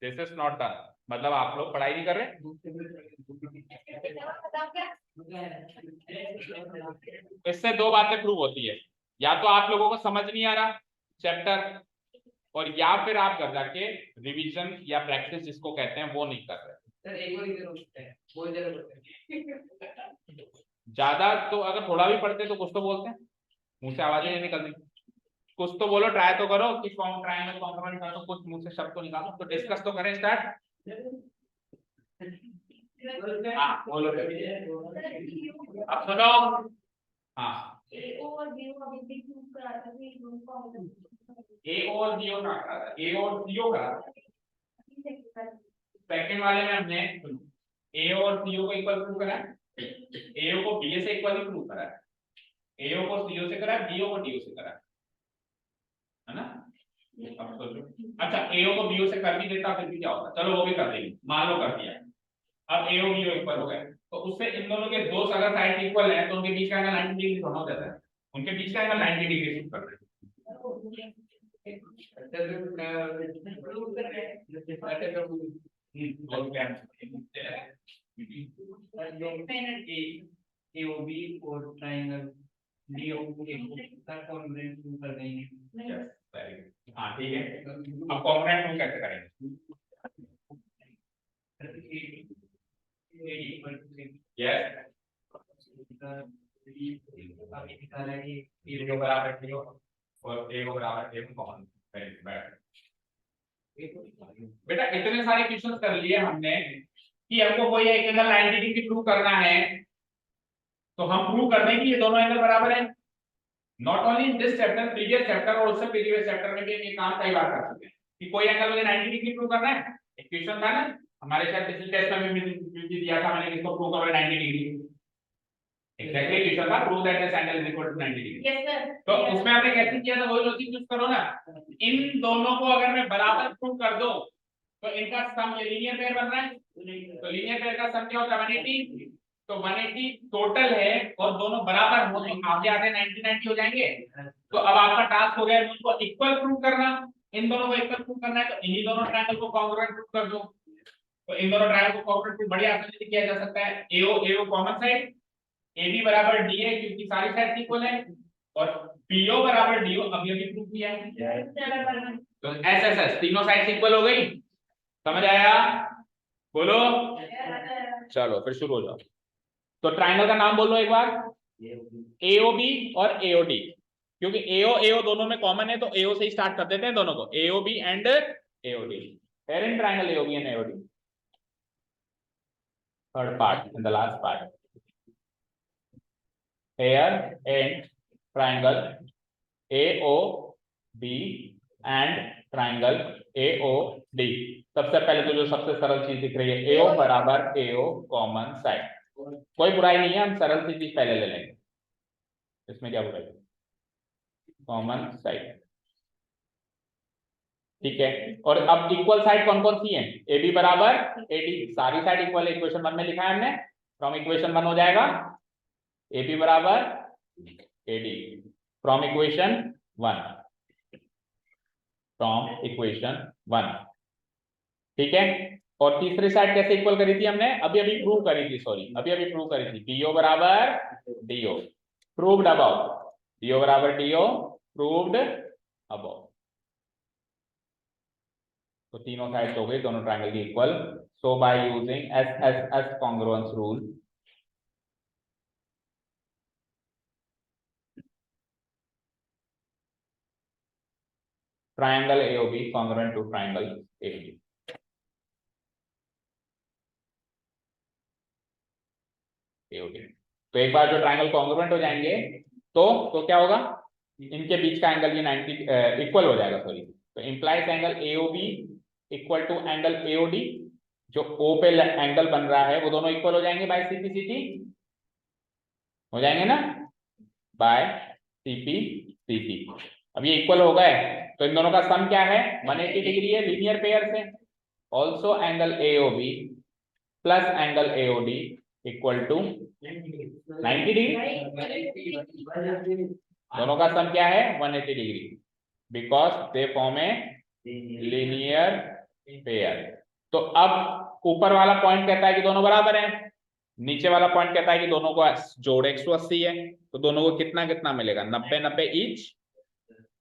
दिस इज नॉट डन। मतलब आप लोग पढ़ाई नहीं कर रहे। इससे दो बातें प्रूव होती है, या तो आप लोगों को समझ नहीं आ रहा चैप्टर, और या फिर आप घर जाके रिवीजन या प्रैक्टिस जिसको कहते हैं वो नहीं कर रहे। ज्यादा तो अगर थोड़ा भी पढ़ते तो कुछ तो बोलते हैं, मुंह से आवाजें नहीं निकलती, कुछ तो बोलो, ट्राई तो करो कि फॉर्म ट्रायंगल कॉन्ग्रुएंट का तो कुछ मुंह से शब्द तो निकालो, तो डिस्कस तो करें, स्टार्ट। हाँ बोलो, अब सुनो। हाँ ए और बी का ए और सीओ का सेकंड वाले में हमने ए और सीओ को इक्वल प्रूव करा, एओ को बी से इक्वल प्रूव करा, एओ को सीओ से करा, बीओ को डीओ से करा, है ना। अब सोचो, अच्छा एओ को बीओ से कर भी देता फिर भी क्या होता, चलो वो भी कर देंगे, मान लो कर दिया। अब एओ बीओ इक्वल हो गए, तो उससे इन दोनों के दो अगर साइड इक्वल है तो उनके बीच का एंगल 90 डिग्री थोड़ा हो जाता है, उनके बीच का एंगल 90 डिग्री शिफ्ट कर रहे AOB और ट्रायंगल कर देंगे। हाँ ठीक है, अब कॉन्ग्रुएंट प्रूव कैसे करेंगे? यस ए को बराबर किलो और ए को बराबर ए कॉमन। बेटा इतने सारे क्वेश्चंस कर लिए हमने कि हमको कोई एक एंगल 90 डिग्री प्रूव करना है, तो हम प्रूव कर दें कि ये दोनों एंगल बराबर है। Not only in this chapter, previous chapter और उससे प्रीवियस चैप्टर में भी ये काम कई बार कर चुके हैं कि कोई एंगल मुझे 90 डिग्री प्रूव करना है। एक क्वेश्चन था ना हमारे शायद पिछले टेस्ट में भी दिया था मैंने, किसको प्रूव करो 90 डिग्री, एग्जैक्टली क्वेश्चन था prove that this angle is equal to 90 degree. Yes sir. तो उसमें आपने कैसे किया था, वही लॉजिक यूज करो ना। इन दोनों को अगर मैं बराबर प्रूव कर दूं तो इनका सम ये लीनियर पेयर बन रहा है, तो लीनियर पेयर का सम क्या होता है 180, तो 180 टोटल है और दोनों बराबर हो तो आगे आगे 90 90 हो जाएंगे। तो अब आपका टास्क हो गया इनको इक्वल प्रूव करना, इन दोनों को इक्वल प्रूव करना है, तो इन्हीं दोनों ट्रायंगल को कॉन्ग्रुएंट प्रूव कर दो। तो इन दोनों ट्रायंगल को कॉन्ग्रुएंट प्रूव बड़ी आसानी से किया जा सकता है। एओ एओ कॉमन साइड, AB बराबर DA क्योंकि सारी साइड इक्वल है, और BO बराबर DO अभी अभी प्रूव किया है। तो SSS तीनों साइड इक्वल हो गई, समझ आया? बोलो। चलो फिर शुरू हो जाओ। तो ट्रायंगल का नाम बोलो एक बार, AOB और AOD, क्योंकि AO AO दोनों में कॉमन है तो AO से ही स्टार्ट कर देते हैं दोनों को, AOB and AOD। Parent triangle AOB and AOD, third part in the last part, here and triangle AOB and triangle AOD। सबसे पहले तो जो सबसे सरल चीज दिख रही है AO बराबर AO कॉमन साइड, कोई बुराई नहीं है, हम सरल सी चीज पहले ले लेंगे, इसमें क्या बुराई, कॉमन साइड, ठीक है। और अब इक्वल साइड कौन कौन सी है, AB बराबर AD, सारी साइड इक्वल है, इक्वेशन 1 में लिखा है हमने, फ्रॉम इक्वेशन 1 हो जाएगा AB बराबर AD from equation 1, from equation 1, ठीक है। और तीसरी साइड कैसे इक्वल करी थी हमने, अभी अभी प्रूव करी थी, सॉरी अभी अभी प्रूव करी थी, DO बराबर DO, प्रूव्ड अबाउट, DO बराबर DO प्रूव्ड अबव। तो तीनों साइड हो गई, दोनों ट्रायंगल की equal. So by using S S S congruence rule, triangle AOB congruent to triangle AOB। तो एक बार जो ट्रायंगल कॉन्ग्रुएंट हो जाएंगे तो क्या होगा, इनके बीच का एंगल ये 90 इक्वल हो जाएगा, सॉरी। तो implies angle AOB equal to angle AOD, जो O पे एंगल बन रहा है वो दोनों इक्वल हो जाएंगे बाय CP/CT, हो जाएंगे ना, बाय CP/CT। अब ये इक्वल हो गए तो इन दोनों का सम क्या है, 180 डिग्री है लीनियर पेयर से। Also angle AOB plus angle AOD equal to 90 degree. दोनों का सम क्या है, 180 degree, because they form a linear pair. तो अब ऊपर वाला पॉइंट कहता है कि दोनों बराबर हैं, नीचे वाला पॉइंट कहता है कि दोनों को जोड़ 180 है, तो दोनों को कितना कितना मिलेगा, 90-90 ईच।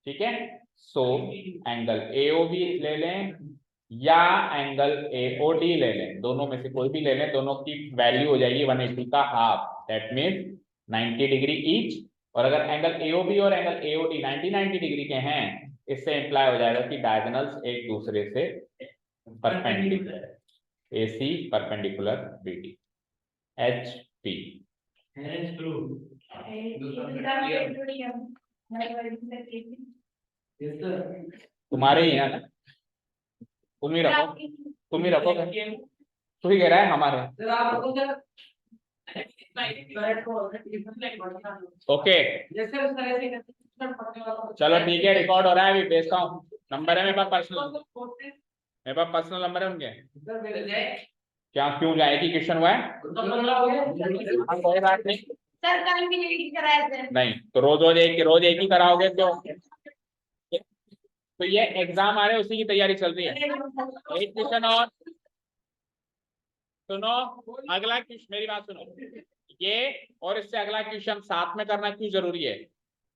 ठीक है, सो एंगल AOB ले लें या एंगल AOD ले लें, दोनों में से कोई भी ले लें, दोनों की वैल्यू हो जाएगी 180 का half, that means 90 degree each. और अगर एंगल AOB और एंगल AOD 90-90 डिग्री के हैं, इससे इंप्लाई हो जाएगा कि डायगोनल्स एक दूसरे से perpendicular, AC perpendicular BD, HP। तुम्हारे ही है ना, तुम ही रखो, तुम ही रखो, तू ही कह रहा है हमारे। ओके चलो ठीक है, रिकॉर्ड हो रहा है, अभी भेजता हूँ, नंबर है मेरे पास पर्सनल, मेरे पास पर्सनल नंबर है उनके। क्या क्यों जाए कि क्वेश्चन हुआ है, कोई बात नहीं, सर कल भी यही कराया थे। नहीं तो रोज एक ही कराओगे क्यों, तो ये एग्जाम आ रहे हैं उसी की तैयारी चल रही है। एक क्वेश्चन और सुनो, अगला क्वेश्चन, मेरी बात सुनो, ये और इससे अगला क्वेश्चन साथ में करना क्यों जरूरी है,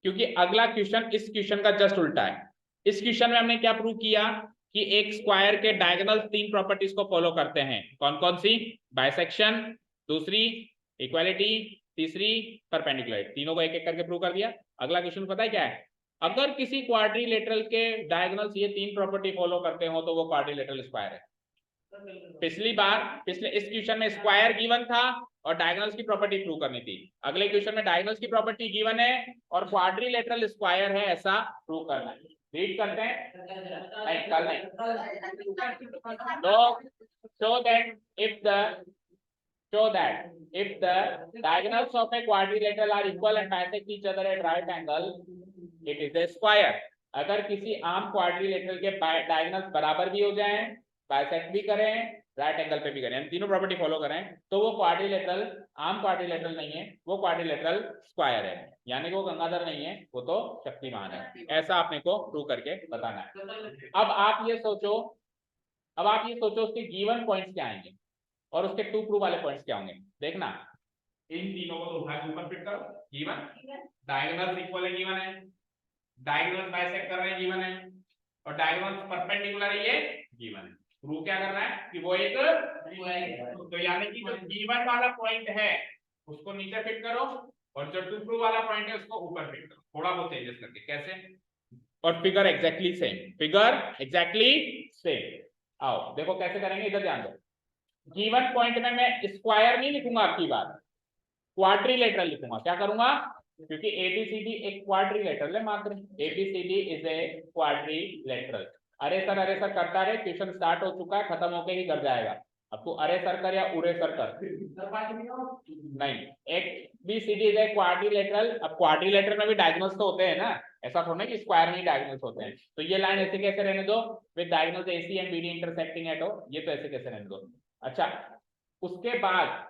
क्योंकि अगला क्वेश्चन इस क्वेश्चन का जस्ट उल्टा है। इस क्वेश्चन में हमने क्या प्रूव किया कि एक स्क्वायर के डायगोनल 3 प्रॉपर्टीज को फॉलो करते हैं, कौन कौन सी, बाइसेक्शन, दूसरी इक्वालिटी, तीसरी परपेंडिकुलर, तीनों को एक एक करके प्रूव कर दिया। अगला क्वेश्चन पता है क्या है, अगर किसी क्वाड्रिलेटरल के डायगोनल्स ये 3 प्रॉपर्टी फॉलो करते हो तो वो क्वाड्रिलेटरल स्क्वायर है। पिछले इस क्वेश्चन में स्क्वायर गिवन था और डायगोनल्स की प्रॉपर्टी प्रूव करनी थी, अगले क्वेश्चन में डायगोनल्स की प्रॉपर्टी गिवन है और क्वाड्रिलेटरल स्क्वायर है, ऐसा प्रूव करना है। रीड करते हैं, नहीं कल नहीं, show that if the diagonals of a quadrilateral are equal and bisect each other at right angle, it is a square। अगर किसी आम क्वाड्रिलेटरल के डायगोनल्स बराबर भी हो जाएं, बाइसेक्ट भी करें, राइट एंगल पे भी करें, तीनों प्रॉपर्टी फॉलो करें, तो वो क्वाड्रिलेटरल आम क्वाड्रिलेटरल नहीं है, वो क्वाड्रिलेटरल स्क्वायर है, यानी कि वो गंगाधर नहीं है, वो तो शक्तिमान है। ऐसा आपने को प्रूव करके बताना है। अब आप ये सोचो उसके गिवन पॉइंट्स क्या आएंगे और उसके टू प्रूव वाले पॉइंट्स क्या होंगे, देखना। इन तीनों को तो उठा के ऊपर फिट करो, गिवन डायगोनल्स इक्वल है, गिवन है, डायगोनल्स बाइसेक्ट कर रहे हैं, गिवन है, और डायगोनल्स परपेंडिकुलर है, ये गिवन है। प्रूव क्या करना है कि वो एक, तो यानी कि जो गिवन वाला पॉइंट है उसको नीचे फिट करो और जो टू प्रूव वाला पॉइंट है उसको ऊपर फिट करो, थोड़ा बहुत चेंजेस करके, कैसे, और फिगर एग्जैक्टली सेम। आओ देखो कैसे करेंगे, इधर ध्यान दो। गिवन पॉइंट में मैं स्क्वायर नहीं लिखूंगा, आपकी बात क्वाड्रिलेटरल लिखूंगा। क्या करूंगा, क्योंकि ABCD एक क्वाड्रिलेटरल है, मात्र ABCD इज ए क्वाड्रिलेटरल। अरे सर करता रहे, क्वेश्चन स्टार्ट हो चुका है, खत्म होके ही कर जाएगा। अब तू अरे सर कर या उरे सर कर, नहीं, ABCD इज ए क्वाड्रिलेटरल। अब क्वाड्रिलेटरल में भी डायगोनल्स तो होते हैं ना, ऐसा थोड़ा कि स्क्वायर में ही डायगोनल्स होते हैं। तो ये लाइन ऐसे कैसे रहने दो, with diagonals AC and BD intersecting at O, ये तो ऐसे कैसे रहने दो। अच्छा, उसके बाद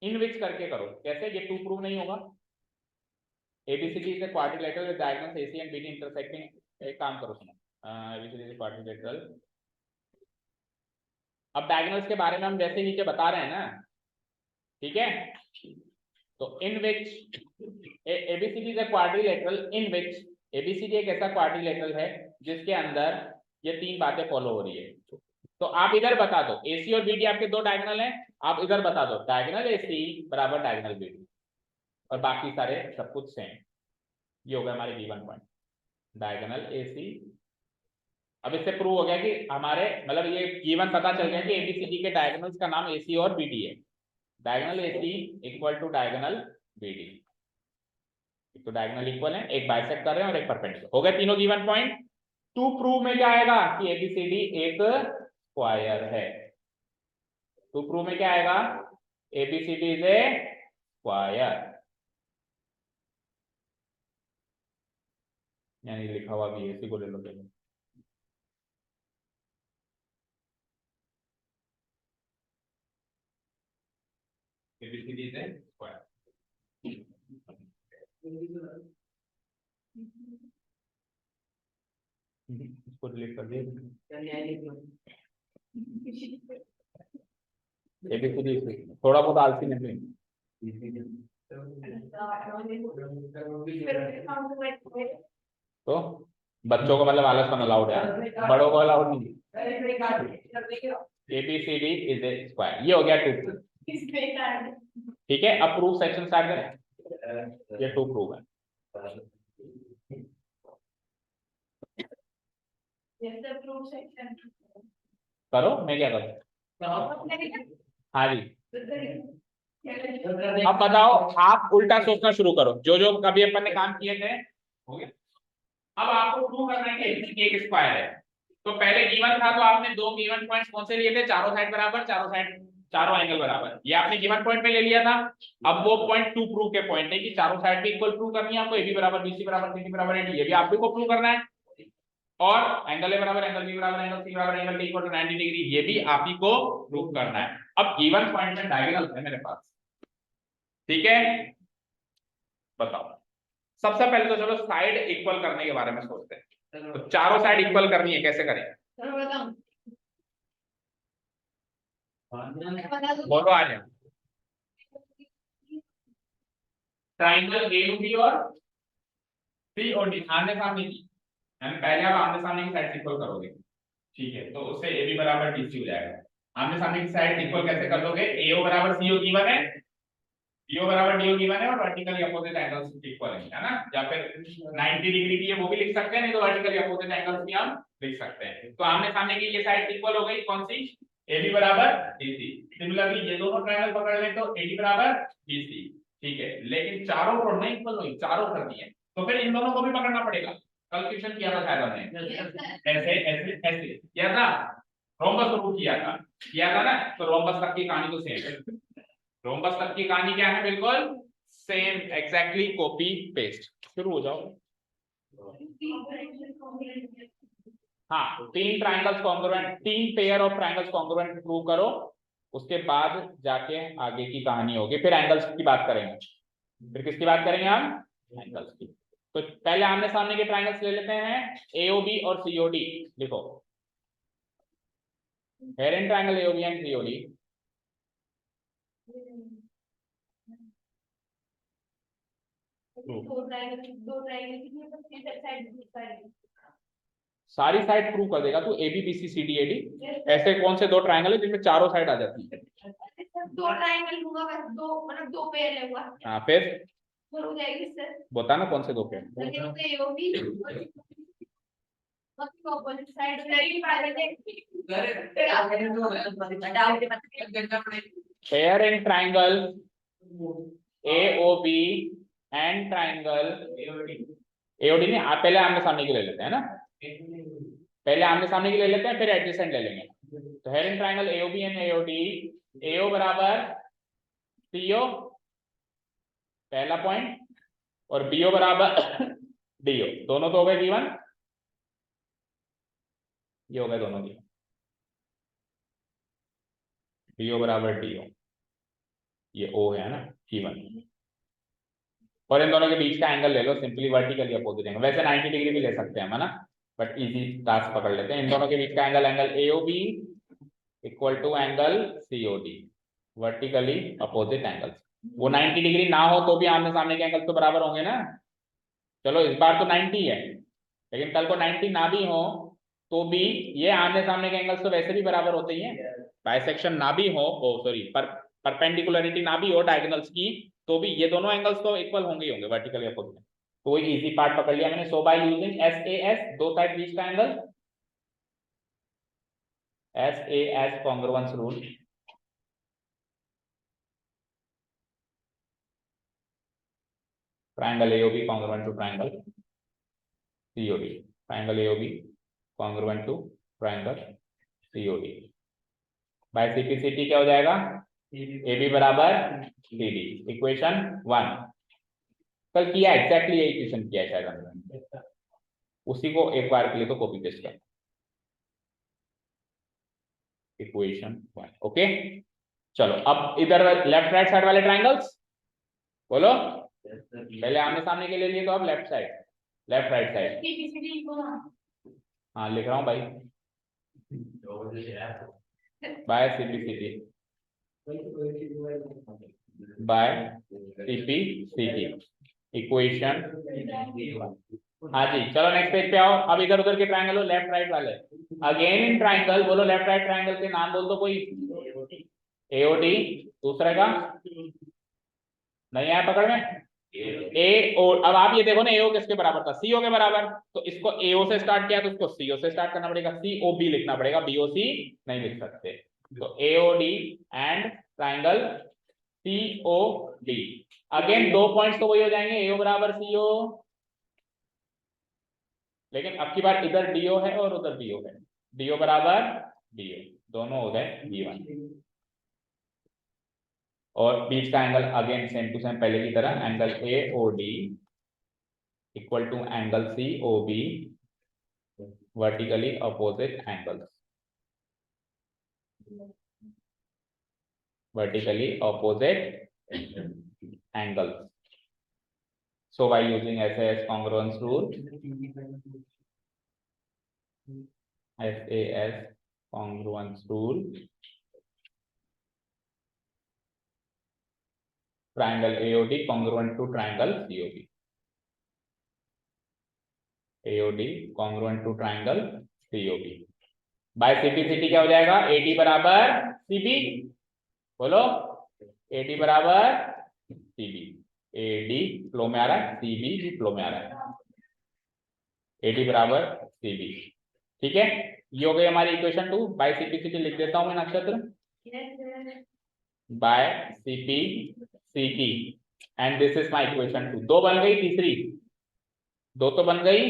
इन विच करके करो, कैसे, ये टू प्रूव नहीं होगा। ABCD is a quadrilateral with diagonals AC and BD intersecting, एक काम करो सुनो, ABCD इज ए क्वाड्रिलेटरल। अब डायगोनल्स के बारे में हम वैसे नीचे बता रहे हैं ना, ठीक है, तो in which ABCD is a quadrilateral in which ABCD एक ऐसा क्वाड्रिलेटरल है जिसके अंदर ये तीन बातें फॉलो हो रही है। तो आप इधर बता दो एसी और बीडी आपके दो डायगोनल हैं, आप इधर बता दो डायगोनल एसी बराबर डायगोनल बीडी और बाकी सारे सब कुछ सेम। ये हो गया हमारे गिवन पॉइंट डायगोनल एसी। अब इससे प्रूव हो गया कि हमारे मतलब ये गिवन पता चल गया कि एबीसीडी के डायगोनल्स का नाम एसी और बीडी है। Diagonal AC equal to diagonal BD, तो डायगोनल इक्वल है, एक बाइसेक्ट कर रहे हैं और एक परपेंडिकुलर। हो गए तीनों गिवन पॉइंट। टू प्रूव में क्या आएगा कि एबीसीडी एक स्क्वायर है। टू प्रूव में क्या आएगा एबीसीडी इज ए स्क्वायर, यानी लिखा हुआ भी इसी को ले लो। ABCD is a square. इसको डिलीट कर दिए। एबीसीडी थोड़ा बहुत आलसी नहीं। तो बच्चों को मतलब आलस में अलाउड है, बड़ों को अलाउड नहीं। एबीसीडी इज ए स्क्वायर, ये हो गया टू। ठीक है, अब प्रूफ सेक्शन स्टार्ट करें। ये टू प्रूफ है। करो, मैं क्या करूं? हाँ जी, अब बताओ आप उल्टा सोचना शुरू करो। जो जो कभी अपन ने काम किए थे हो गया। अब आपको प्रूव करना है कि एबीसीडी एक स्क्वायर है। तो पहले गिवन था तो आपने दो गिवन पॉइंट्स कौन से लिए थे, चारों साइड बराबर, चारों साइड चारों एंगल बराबर, ये आपने गिवन पॉइंट में ले लिया था। अब वो पॉइंट टू प्रूव के पॉइंट है कि चारों साइड भी इक्वल प्रूव करनी है आपको, एबी बराबर बीसी बराबर सीडी बराबर एडी, ये भी आप भी को प्रूव करना है। और एंगल ए बराबर एंगल बी बराबर एंगल सी बराबर angle D equal to 90 degree, ये भी आप ही को प्रूव करना है। अब गिवन पॉइंट में डायगोनल है मेरे पास, ठीक है। बताओ, सबसे पहले तो चलो साइड इक्वल करने के बारे में सोचते हैं। तो चारों साइड इक्वल करनी है, कैसे करें? बोलो आ जाओ। ट्राइंगल एओबी और सीओडी आमने सामने की, पहले आप आमने सामने की साइड इक्वल करोगे, ठीक है। तो उससे एबी बराबर डीसी हो जाएगा। आमने सामने की साइड इक्वल कैसे कर दोगे? एओ बराबर सीओ गिवन है, बीओ बराबर डीओ गिवन है और वर्टिकली अपोजिट एंगल्स इक्वल है ना। या फिर 90 डिग्री की है वो भी लिख सकते हैं, नहीं तो वर्टिकली अपोजिट एंगल्स भी हम लिख सकते हैं। तो आमने सामने की ये साइड इक्वल हो गई, कौन सी? एबी बराबर डीसी। सिमिलरली ये दोनों ट्रायंगल पकड़ लें तो एडी बराबर डीसी, ठीक है। लेकिन चारों को नहीं इक्वल हुई, चारों करनी है, तो फिर इन दोनों को भी पकड़ना पड़ेगा। कल क्वेश्चन किया था शायद हमने, ऐसे ऐसे ऐसे किया था, रोम्बस प्रूव किया था ना। तो रोम्बस तक की कहानी तो सेम है। रोम्बस तक की कहानी क्या है? बिल्कुल सेम, एग्जैक्टली कॉपी पेस्ट। शुरू हो जाओ। हाँ, तीन ट्रायंगल्स कॉन्ग्रुएंट, तीन pair of triangles congruent prove करो, उसके बाद जाके आगे की कहानी होगी। फिर एंगल्स की बात करेंगे। फिर किसकी बात करेंगे हम? एंगल्स की। तो पहले आमने सामने के ट्रायंगल्स ले लेते हैं, एओबी और सीओडी। लिखो here and triangle AOB and COD. सारी साइड प्रूव कर देगा तू। एबी बीसी सीडी एडी, ऐसे कौन से दो ट्रायंगल है जिनमें चारों साइड आ जाती है? दो ट्रायंगल होगा बस, दो मतलब दो पेयर है हुआ। हाँ, फिर हो जाएगी सर। बता ना कौन से दो पेयर? एओबी ऑपोजिट साइड नहीं pair and triangle AOB and triangle AOD नहीं, आप पहले आमने सामने की ले लेते हैं ना, पहले आमने सामने की ले लेते हैं फिर एडजेसेंट ले लेंगे। तो here and triangle AOB and AOD, AO बराबर सीओ पहला पॉइंट और बीओ बराबर डीओ, दोनों तो हो गए गिवन। ये हो गए दोनों गिवन, बीओ बराबर डीओ, ये ओ है ना गिवन। और इन दोनों के बीच का एंगल ले लो, सिंपली वर्टिकली अपोजिट एंगल, वैसे 90 डिग्री भी ले सकते हैं हम, है ना, बट इजी टास्क पकड़ लेते हैं। इन दोनों के बीच का angle, angle AOB equal to angle COD, vertically opposite angles. वो 90 डिग्री ना हो तो भी आमने सामने के एंगल तो बराबर होंगे ना। चलो इस बार तो 90 है, लेकिन कल को 90 ना भी हो तो भी ये आमने सामने के एंगल्स तो वैसे भी बराबर होते ही हैं। बाइसेक्शन ना भी हो, ओ सॉरी, परपेंडिकुलरिटी ना भी हो डायगोनल्स की, तो भी ये दोनों एंगल्स तो इक्वल होंगे ही होंगे, वर्टिकल या अपोजिट। तो एक इजी पार्ट पकड़ लिया मैंने। सो बाय यूजिंग SAS, दो साइड बीच का angle, SAS congruence rule, triangle AOB congruent to triangle COD, triangle AOB congruent to triangle COD, by CPCT क्या हो जाएगा, AB बराबर CD, इक्वेशन 1। कल किया एग्जैक्टली यही इक्वेशन किया है शायद हमने, उसी को एक बार के लिए तो कॉपी पेस्ट कर, इक्वेशन 1। ओके, चलो अब इधर लेफ्ट राइट साइड वाले ट्रायंगल्स बोलो। पहले आमने सामने के लिए लिए तो अब left side, left right side. CPCT को हाँ लिख रहा हूँ भाई, by CPCT, by CPCT, equation. हाँ जी, चलो नेक्स्ट पेज पे आओ। अब इधर उधर के ट्रायंगल हो लेफ्ट राइट वाले, अगेन इन ट्रायंगल बोलो, लेफ्ट राइट ट्रायंगल के नाम बोल दो कोई। AOD, दूसरे का नहीं आया पकड़ में, AO। अब आप ये देखो ना, AO किसके बराबर था, CO के बराबर, तो इसको AO से स्टार्ट किया तो इसको CO से स्टार्ट करना पड़ेगा, COB लिखना पड़ेगा, BOC नहीं लिख सकते। तो AOD and triangle COD, again 2 points तो वही हो जाएंगे, AO बराबर CO, लेकिन अब की बार इधर DO है और उधर BO है, DO बराबर DO, दोनों हो गए B1, और बीच का angle again same to same पहले की तरह, angle AOD equal to angle COB, vertically opposite angles, vertically opposite angles. So by using SAS congruence rule, SAS congruence rule, triangle AOD congruent to triangle COB, AOD congruent to triangle COB, by CPCT क्या हो जाएगा, AD बराबर CB, बोलो AD बराबर CB, AD flow में आ रहा है, CB भी फ्लो में आ रहा है, AD बराबर CB, ठीक है। ये हो गई हमारी इक्वेशन 2। बाय CPCT लिख देता हूं मैं Nakshatra, by CPCT, and this is my equation 2। दो बन गई, तीसरी दो तो बन गई,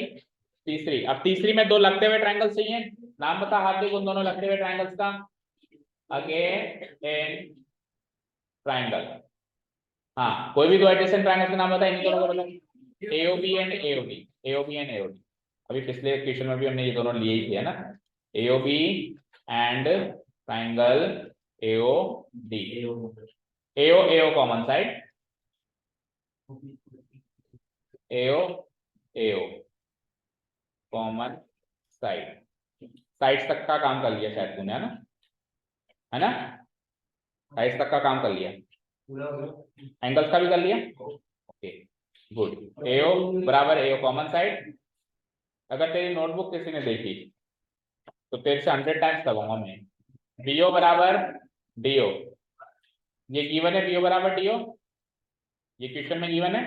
तीसरी। अब तीसरी में दो लगते हुए ट्रायंगल्स चाहिए, नाम बता हार्दिक उन दोनों लगते हुए ट्रायंगल्स का। अगेन एन ट्रायंगल, हाँ कोई भी दो एडजेसेंट ट्रायंगल्स के नाम बता, इन दोनों को बोलो, AOB and AOD, AOB and AOD। अभी पिछले क्वेश्चन में भी हमने ये दोनों लिए ही थे ना, AOB and triangle AOD, AO common side, AO common side, sides तक का काम कर लिया शायद तूने, है ना, साइड्स तक का काम कर लिया, एंगल्स का भी कर लिया, ओके गुड। AO बराबर AO कॉमन साइड, अगर तेरी नोटबुक किसी ने देखी तो तेरे से 100 टाइम्स लगाऊंगा मैं। BO बराबर DO, ये गिवन है, BO बराबर DO, ये क्वेश्चन में गिवन है,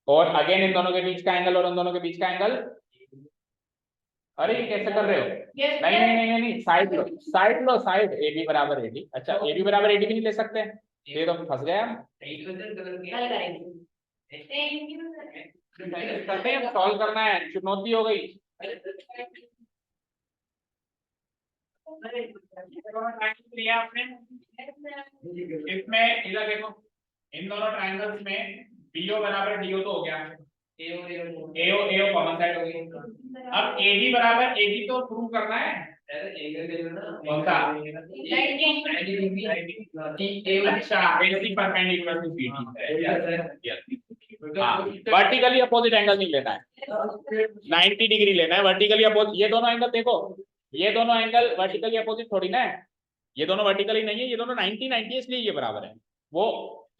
और अगेन इन दोनों के बीच का एंगल और इन दोनों के बीच का एंगल। अरे ये कैसे कर रहे हो, नहीं नहीं नहीं नहीं, साइड लो, साइड लो, साइड, AB बराबर AD, अच्छा AB बराबर AD भी नहीं ले सकते, ये तो फंस गया हम। कल करेंगे, करते हैं, सॉल्व करना है, चुनौती हो गई। लिया आपने, इसमें इधर देखो, इन दोनों ट्रायंगल्स में BO बराबर DO तो हो गया, AO कॉमन साइड हो गई। अब AD बराबर AD तो प्रूव करना है, कौन सा, अच्छा AC perpendicular to BD, vertically opposite angle नहीं लेना है, 90 डिग्री लेना है वर्टिकली अपोजिट। ये दोनों एंगल देखो, ये दोनों एंगल वर्टिकली अपोजिट थोड़ी ना है, ये दोनों वर्टिकली नहीं है, ये दोनों 90 90 इसलिए ये बराबर है। वो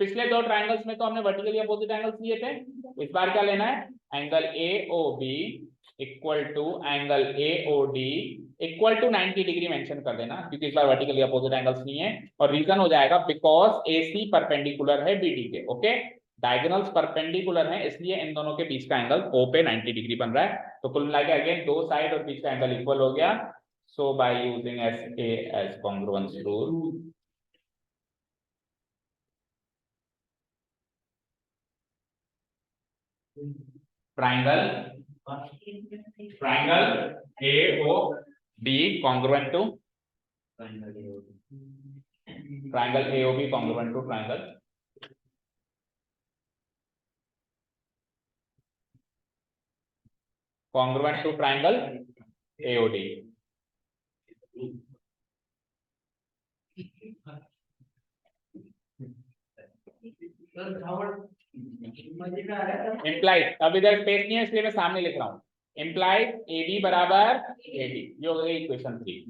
पिछले दो ट्रायंगल्स में तो हमने वर्टिकली अपोजिट एंगल्स लिए थे, इस बार क्या लेना है, angle AOB equal to angle AOD equal to 90 degree mention कर देना, क्योंकि इस बार वर्टिकली अपोजिट एंगल्स नहीं है, और रीजन हो जाएगा बिकॉज AC परपेंडिकुलर है BD के। ओके, डायगोनल्स परपेंडिकुलर हैं, इसलिए इन दोनों के बीच का एंगल O पे 90 डिग्री बन रहा है। तो कुल मिला के अगेन दो साइड और बीच का एंगल इक्वल हो गया। सो बाय यूजिंग SA एज congruence rule, triangle AOB congruent to triangle AOB congruent to triangle AOD। Implied, अब इधर स्पेस नहीं है इसलिए मैं सामने लिख रहा हूँ, इम्प्लाइड AB बराबर AD, ये हो गई इक्वेशन 3,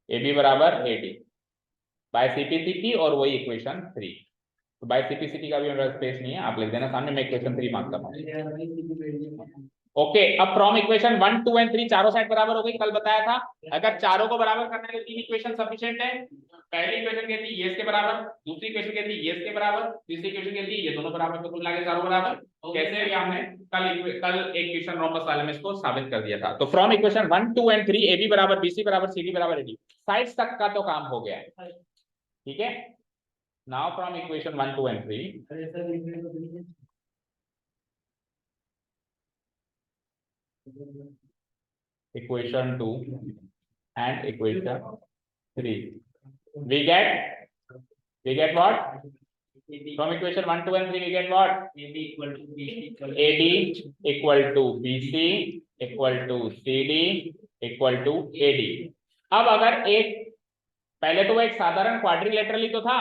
AB बराबर AD बाय CP और वही इक्वेशन 3। तो बाय CP का भी मेरा स्पेस नहीं है, आप लिख देना सामने, मैं इक्वेशन 3 मार्क कर रहा हूँ। ओके, अब फ्रॉम इक्वेशन 1, 2 एंड 3 चारों साइड बराबर हो गई, कल बताया था। अगर चारों को बराबर करने के लिए तीन इक्वेशन सफिशिएंट है। पहली इक्वेशन कहती है ये इसके बराबर, दूसरी इक्वेशन कहती है ये इसके बराबर, तीसरी इक्वेशन कहती है ये दोनों बराबर, तो कुल मिला के चारों बराबर। कैसे भी हमने कल एक क्वेश्चन रोम्बस वाले में इसको साबित कर दिया था। तो फ्रॉम इक्वेशन 1, 2 एंड 3 AB बराबर BC बराबर CD बराबर AD, साइड्स तक का तो काम हो गया है, ठीक है। Now from equation 1, 2 and 3 equation 2 and equation 3 we get what from equation 1, 2 and 3 we get what AB equal to BC AD equal to BC equal to CD equal to AD। अब अगर एक, पहले तो वो एक साधारण क्वाड्रिलेटरल ही तो था,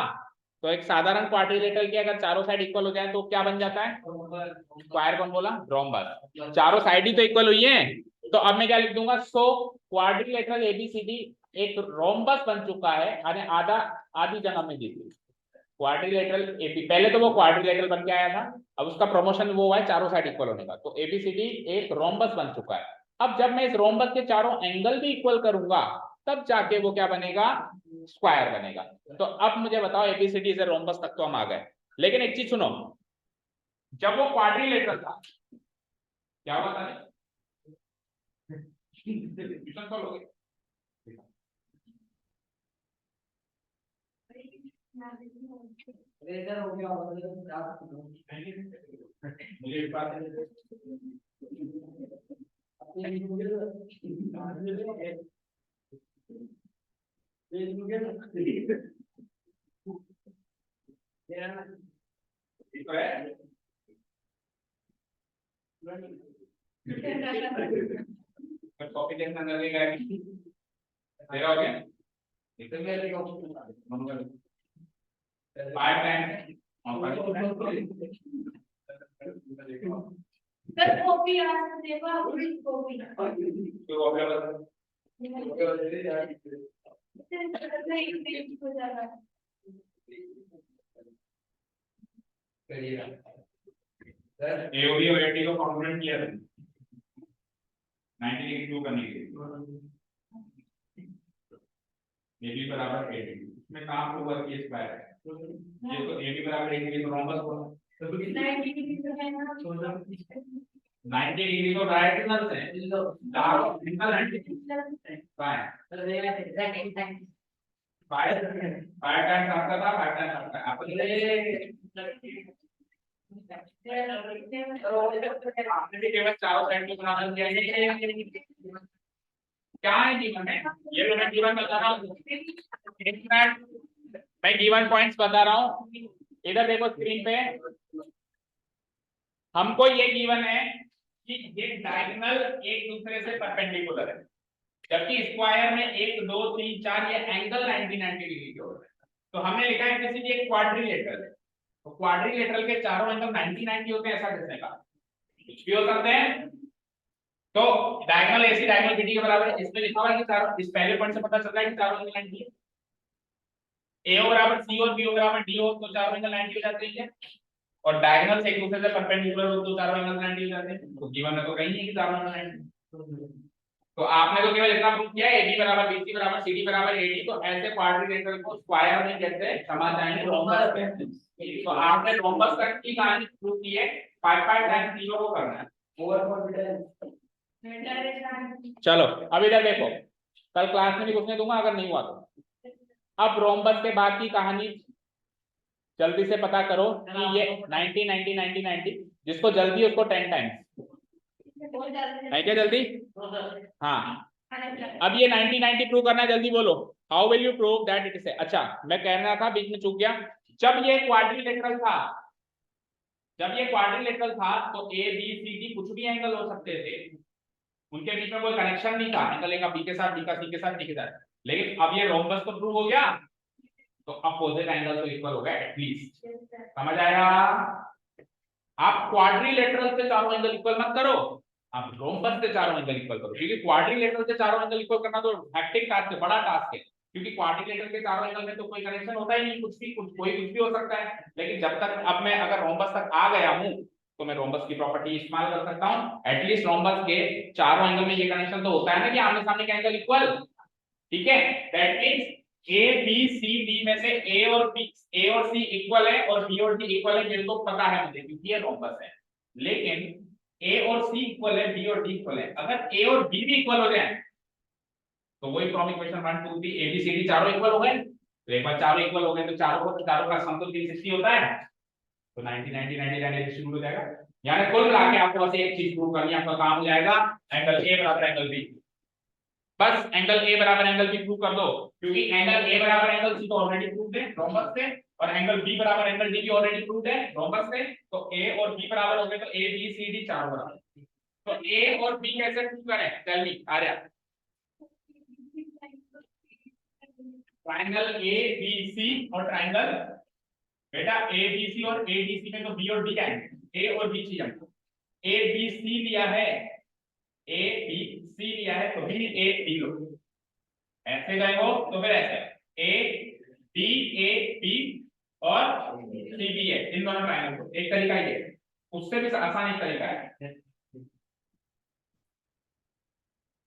तो एक साधारण क्वाड्रिलेटरल के अगर चारों साइड इक्वल हो जाए तो क्या बन जाता है, स्क्वायर कौन बोला, रोम्बस। चारों साइड ही तो इक्वल हुई है, तो अब मैं क्या लिख दूंगा, सो क्वाड्रिलेटरल ABCD एक रोम्बस बन चुका है, आधी जगह में दी थी क्वाड्रिलेटरल AB, पहले तो वो क्वाड्रिलेटरल बन के आया था, अब उसका प्रमोशन वो हुआ है चारों साइड इक्वल होने का, तो ABCD एक रोम्बस बन चुका है। अब जब मैं इस रोम्बस के चारों एंगल भी इक्वल करूंगा तब जाके वो क्या बनेगा, स्क्वायर बनेगा। तो अब मुझे बताओ ABCD से रोम्बस तक तो हम आ गए, लेकिन एक चीज सुनो, जब वो क्वाड्रिलेटरल था क्या हुआ था, क्वेश्चन सॉल्व हो गए। इधर हो गया होगा मुझे बात कॉपी देखना लगेगा, मेरा हो गया, इधर में लेगा फाइव टाइम्स सर कॉपी आ सकते हैं, कॉपी तो AOB और AD को कॉन्ग्रुएंट किया था 90 डिग्री क्यों करने के लिए, AB बराबर AD, इसमें काम को वर्क किया स्क्वायर है, ये तो AB बराबर AD तो रोम्बस होगा, 90 डिग्री तो डायरेक्शनल है, चारों सिंगल 90 फाइन फाइव टाइम्स आपका था, 5 टाइम्स आपका, आपने भी केवल चारों साइड में बना दिया, क्या है गिवन में, ये मैं गिवन बता रहा हूँ, मैं गिवन पॉइंट्स बता रहा हूँ, इधर देखो स्क्रीन पे, हमको ये गिवन है कि ये डायगोनल एक दूसरे से परपेंडिकुलर है, जबकि स्क्वायर में 1, 2, 3, 4 ये एंगल 90 डिग्री के हो रहे हैं। तो हमने लिखा है किसी एक क्वाड्रिलेटरल है, तो क्वाड्रिलेटरल के चारों एंगल 90 होते हैं, ऐसा किसने कहा, कुछ भी हो सकते हैं। तो डायगोनल AC डायगोनल BD के बराबर है, इसमें लिखा हुआ है कि चारों, इस पहले पॉइंट से पता चल रहा है कि चारों एंगल 90 है। AO बराबर C और BO बराबर D हो तो चारों एंगल 90 हो जाते हैं, और डायगोनल से एक दूसरे से परपेंडिकुलर हो तो चारों एंगल 90 हो जाते हैं। तो गिवन में तो कहीं नहीं है कि चारों एंगल 90। तो आपने तो केवल इतना प्रूव किया है AB बराबर BC बराबर CD बराबर AD, तो ऐसे क्वाड्रिलेटरल को स्क्वायर में कैसे समा जाएंगे, रोम्बस कहते हैं। तो आपने रोम्बस तक की कहानी प्रूव की है, 5 टाइम्स 0 को करना है। Over confidence. चलो अब इधर देखो, कल क्लास में भी पूछने दूंगा अगर नहीं हुआ तो। अब रोम्बस के बाद की कहानी जल्दी से पता करो कि ये 90 90 90 90, जिसको जल्दी उसको 10 टाइम्स है क्या जल्दी। हाँ अब ये 90 90 प्रूव करना है, जल्दी बोलो how will you prove that it is. अच्छा मैं कह रहा था बीच में चूक गया, जब ये क्वाड्रिलेटरल था, जब ये क्वाड्रिलेटरल था तो ए बी सी डी कुछ भी एंगल हो सकते थे, उनके बीच में कोई कनेक्शन नहीं था, एंगल ए का बी के साथ, बी का सी के साथ, डी के साथ। लेकिन अब ये रोम्बस तो प्रूव हो गया, तो अपोजिट एंगल तो इक्वल हो गए एटलीस्ट, समझ आया। आप क्वाड्रिलेटरल से चारों एंगल इक्वल मत करो, आप रोम्बस से चारों एंगल इक्वल करो, क्योंकि क्वाड्रिलेटरल से चारों एंगल इक्वल करना तो हैक्टिक टास्क है, बड़ा टास्क है, क्योंकि क्वाड्रिलेटरल के चारों एंगल में तो कोई कनेक्शन होता ही नहीं, कुछ भी कोई कुछ भी हो सकता है। लेकिन जब तक अब मैं अगर रोम्बस तक आ गया हूं तो मैं रोम्बस की प्रॉपर्टी इस्तेमाल कर सकता हूं, एटलीस्ट रोम्बस के चारों एंगल में ये कनेक्शन तो होता है ना कि आमने सामने के एंगल इक्वल, ठीक है। That means A B C D में से ए और सी इक्वल है और बी और डी इक्वल है, ये तो पता है मुझे क्योंकि ये रोम्बस है। लेकिन ए और सी इक्वल है, बी और डी इक्वल है, अगर ए और बी भी इक्वल हो जाए तो वही from equation 1 2 3 A B C D चारों इक्वल हो गए। तो एक बार चारों इक्वल हो गए तो चारों का सम तो 360 होता है, तो 90 90 90 90 शुरू हो जाएगा। यानी कुल मिला के आपको बस एक चीज प्रूव करनी है, आपका काम हो जाएगा एंगल ए बराबर एंगल बी। बस एंगल ए बराबर एंगल बी प्रूव कर दो, क्योंकि एंगल ए बराबर एंगल सी तो ऑलरेडी प्रूव्ड है रोम्बस से, और एंगल बी बराबर एंगल डी भी ऑलरेडी प्रूव्ड है रोम्बस से। तो ए और बी बराबर हो गए, तो ए बी सी डी चारों बराबर। तो ए और बी कैसे प्रूव करें, tell me Arya. Triangle A B C और ट्रायंगल, बेटा ए बी सी और ए डी सी में तो बी और डी है, ए और बी चाहिए हमको। ए बी सी लिया है, ए बी सी लिया है तो बी ए बी लो, ऐसे गए हो तो फिर ऐसे ए बी और सी बी है, इन दोनों ट्रायंगल को। एक तरीका ये है, उससे भी आसान एक तरीका है,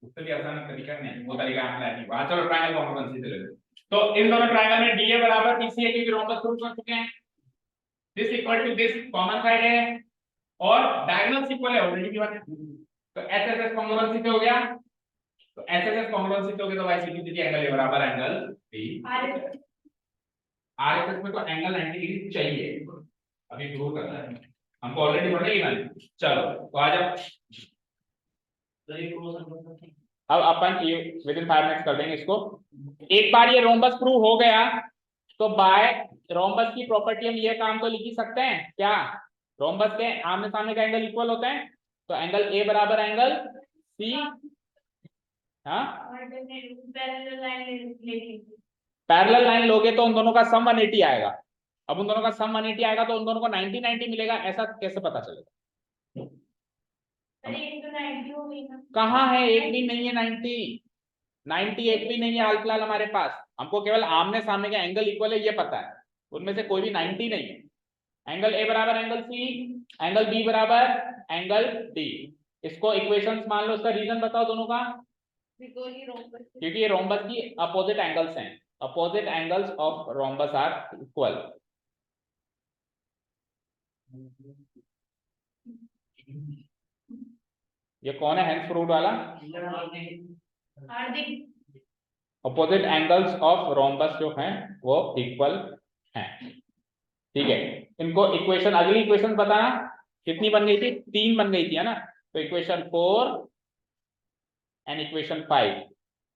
उससे भी आसान तरीका नहीं, वो तरीका अप्लाई नहीं हुआ। चलो ट्रायंगल को हम कंसीडर लेते हैं। तो इन दोनों ट्रायंगल में डीए बराबर बीसी है क्योंकि रोम्बस प्रूव कर चुके हैं, this equal to this common side है और डायगोनल्स इक्वल है ऑलरेडी गिवन है। तो एसएसएस कांग्रुएंसी से हो गया, तो एसएसएस कांग्रुएंसी से हो गया तो Y Sidhi Sidhi angle A बराबर एंगल बी। आरएसएस में तो एंगल 90 डिग्री चाहिए, अभी प्रूव करना है हमको, ऑलरेडी पढ़ लिया मैंने। चलो तो आ जाओ, अब अपन ये विद इन 5 मिनट्स कर देंगे इसको। एक बार ये रोम्बस प्रूव हो गया तो बाय रोम्बस की प्रॉपर्टी हम ये काम तो लिख ही सकते हैं क्या, रोम्बस के आमने सामने का एंगल इक्वल होता है, तो एंगल ए बराबर एंगल सी, हाँ पैरेलल लाइन लोगे तो उन दोनों का सम 180 आएगा। अब उन दोनों का सम 180 आएगा तो उन दोनों को 90 90 मिलेगा, ऐसा कैसे पता चलेगा। कहाँ है, एक भी नहीं है 90 90 एक भी नहीं है हाल फिलहाल हमारे पास, हमको केवल आमने सामने का एंगल इक्वल है ये पता है, उनमें से कोई भी 90 नहीं है। एंगल ए बराबर एंगल सी, एंगल बी बराबर एंगल डी, इसको इक्वेशंस मान लो, इसका रीजन बताओ दोनों का, क्योंकि ये रोम्बस की अपोजिट एंगल्स हैं, opposite angles of rhombus are equal. ये कौन है हेंस प्रूव्ड वाला, अपोजिट एंगल्स ऑफ रोम्बस जो हैं वो इक्वल हैं, ठीक है। इनको इक्वेशन, अगली इक्वेशन बताना कितनी बन गई थी, 3 बन गई थी है ना, तो इक्वेशन 4 एंड इक्वेशन 5।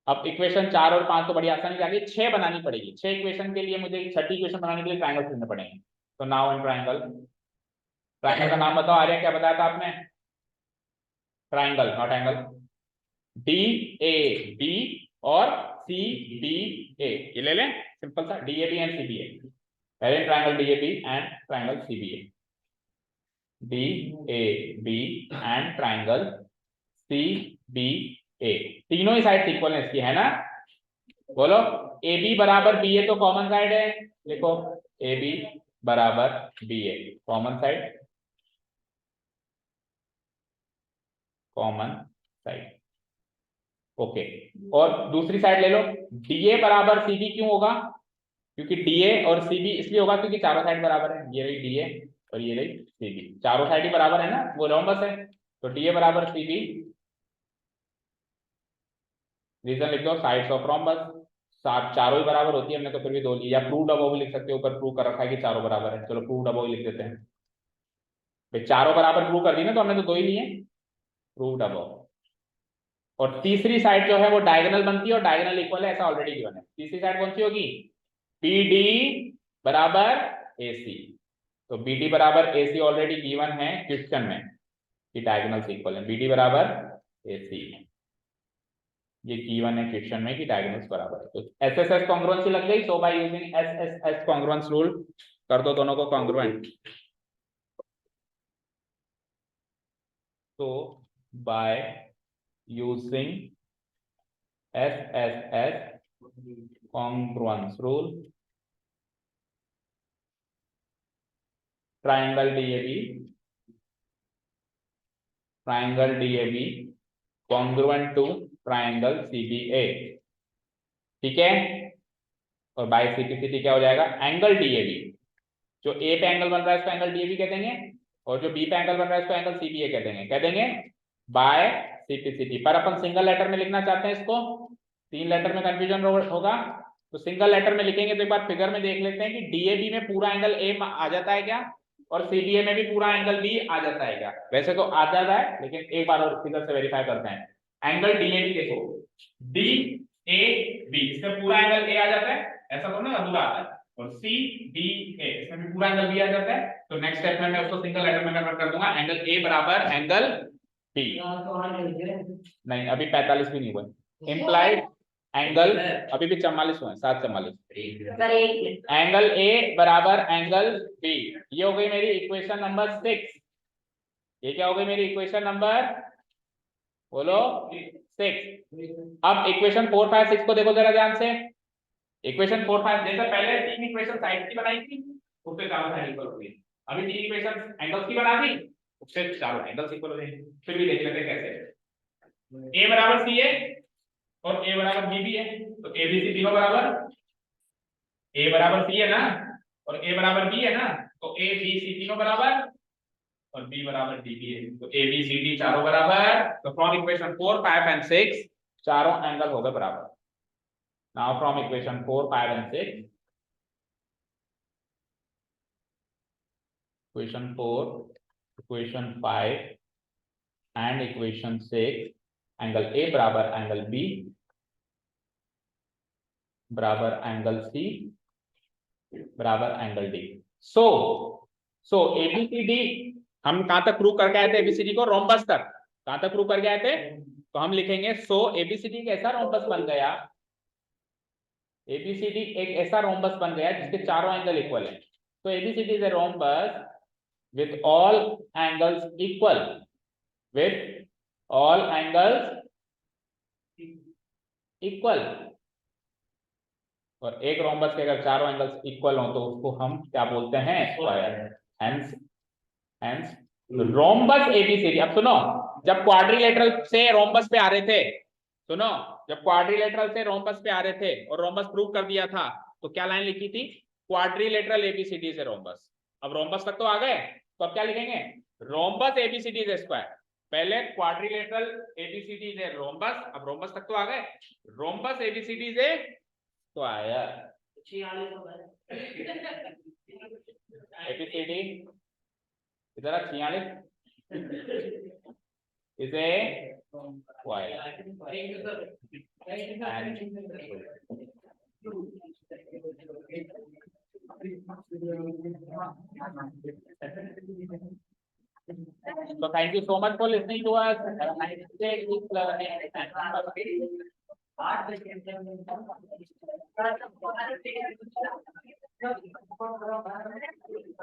अब इक्वेशन 4 और 5 तो बड़ी आसानी से आ गई, 6 बनानी पड़ेगी, 6 इक्वेशन के लिए मुझे छठी इक्वेशन बनाने के लिए ट्रायंगल चुनने पड़ेंगे। तो नाउ इन ट्रायंगल, ट्रायंगल का नाम बताओ आर्या, क्या बताया था आपने, triangle not angle, D A B और सी डी ए, ये ले लें सिंपल सा, D A B and C B A, पहले triangle D A B and triangle C B A, D A B and triangle C B A, तीनों ही side equal है इसकी है ना, बोलो ए बी बराबर बी ए तो कॉमन साइड है, लिखो ए बी बराबर B A common side, common side. Okay, और दूसरी साइड ले लो, डीए बराबर सीबी क्यों होगा, क्योंकि डीए और सीबी इसलिए होगा क्योंकि चारों साइड बराबर है, ये रही डीए और ये रही सीबी, चारों साइड ही बराबर है ना, वो रोम्बस है, तो डीए बराबर सीबी। रीजन लिख दो, साइड्स ऑफ रोम्बस, सात चारों ही बराबर होती है, हमने तो फिर भी दो ली, या प्रूव्ड अबव भी लिख सकते हो, ऊपर प्रूव कर रखा है कि चारों बराबर है, चलो प्रूव्ड अबव लिख देते हैं भाई, चारों बराबर प्रूव कर दी ना, तो हमने तो दो ही लिए, प्रूव्ड अबव। और तीसरी साइड जो है वो डायगोनल बनती है और डायगोनल इक्वल है, ऐसा ऑलरेडी गिवन है, तीसरी साइड कौन सी होगी, BD बराबर AC, तो BD बराबर AC ऑलरेडी गिवन है क्वेश्चन में कि डायगोनल्स इक्वल है, BD बराबर AC, ये गिवन है क्वेश्चन में कि डायगोनल्स बराबर है, तो SSS कॉन्ग्रुएंसी लग गई, so by using SSS congruence rule कर दो दोनों को कॉन्ग्रुएंट, तो by using SSS congruence rule, triangle DAB congruent to triangle CBA, ठीक है, और बाय CPCT क्या हो जाएगा, एंगल DAB, जो A पे एंगल बन रहा है इसको एंगल DAB कह देंगे, और जो B पे एंगल बन रहा है इसको एंगल CBA कह देंगे बाय CPCT। पर अपन सिंगल लेटर में लिखना चाहते हैं इसको, तीन लेटर में कंफ्यूजन होगा, तो सिंगल लेटर में लिखेंगे, तो एक बार फिगर में देख लेते हैं कि DAB में पूरा एंगल A आ जाता है क्या, और CBA में भी पूरा एंगल B आ जाता है क्या, वैसे तो आ जाता है, लेकिन एक बार और फिगर से वेरीफाई करते हैं, एंगल DAB देखो, DAB इसमें पूरा एंगल A आ जाता है, ऐसा तो ना अधूरा आता है, और CBA इसमें भी पूरा एंगल B आ जाता है, तो नेक्स्ट स्टेप में मैं उसको सिंगल लेटर में कन्वर्ट कर दूंगा, एंगल A बराबर एंगल B, नहीं अभी 45 भी नहीं हुए, इम्प्लाइड एंगल अभी भी 44 हुए, 744, एंगल A बराबर एंगल B, ये हो गई मेरी इक्वेशन नंबर 6, ये क्या हो गई मेरी इक्वेशन नंबर, बोलो 6। अब इक्वेशन 4 5 6 को देखो जरा ध्यान से, इक्वेशन 4 5 जैसे पहले तीन इक्वेशन साइड की बनाई थी, उससे चारों साइड इक्वल हो गई, अभी तीन इक्वेशन एंगल्स की बना दी, उससे चारों एंगल्स इक्वल हो जाएंगे, फिर भी देख लेते हैं कैसे, A बराबर C है और A बराबर B भी है, तो A B C तीनों बराबर, A बराबर C है ना, और A बराबर B है ना, तो A B C तीनों बराबर, और B बराबर D भी है, तो A B C D चारों बराबर, तो फ्रॉम इक्वेशन 4 5 एंड 6 चारों एंगल हो गए बराबर। Now from equation 4 5 and 6, equation 4 equation 5 and equation 6, angle A बराबर एंगल B बराबर एंगल C बराबर एंगल D। सो ABCD हम कहां तक प्रूव करके आए थे, ABCD को रोम्बस तक, कहां तक प्रूव करके आए थे, तो हम लिखेंगे सो ABCD कैसा रोम्बस बन गया, ABCD एक ऐसा रोम्बस बन गया जिसके चारों एंगल इक्वल है, तो ABCD is a rhombus with all angles equal, with all angles equal, और एक रोम्बस के अगर चारों एंगल्स इक्वल हो तो उसको हम क्या बोलते हैं, स्क्वायर, हेंस रोम्बस ABCD। अब सुनो, जब क्वाड्रिलेटरल से रोम्बस पे आ रहे थे, सुनो, जब क्वाड्रिलेटरल से रोम्बस पे आ रहे थे और रोम्बस प्रूव कर दिया था, तो क्या लाइन लिखी थी, क्वाड्रिलेटरल ABCD से रोम्बस, अब रोम्बस तक तो आ गए, तो अब क्या लिखेंगे, रोम्बस ABCD इज स्क्वायर, पहले क्वाड्रिलेटरल ABCD इज रोम्बस, अब रोम्बस तक तो आ गए, rhombus ABCD is square, ABCD इधर 46 is a So thank you so much for listening to us. Have a nice day. Keep learning.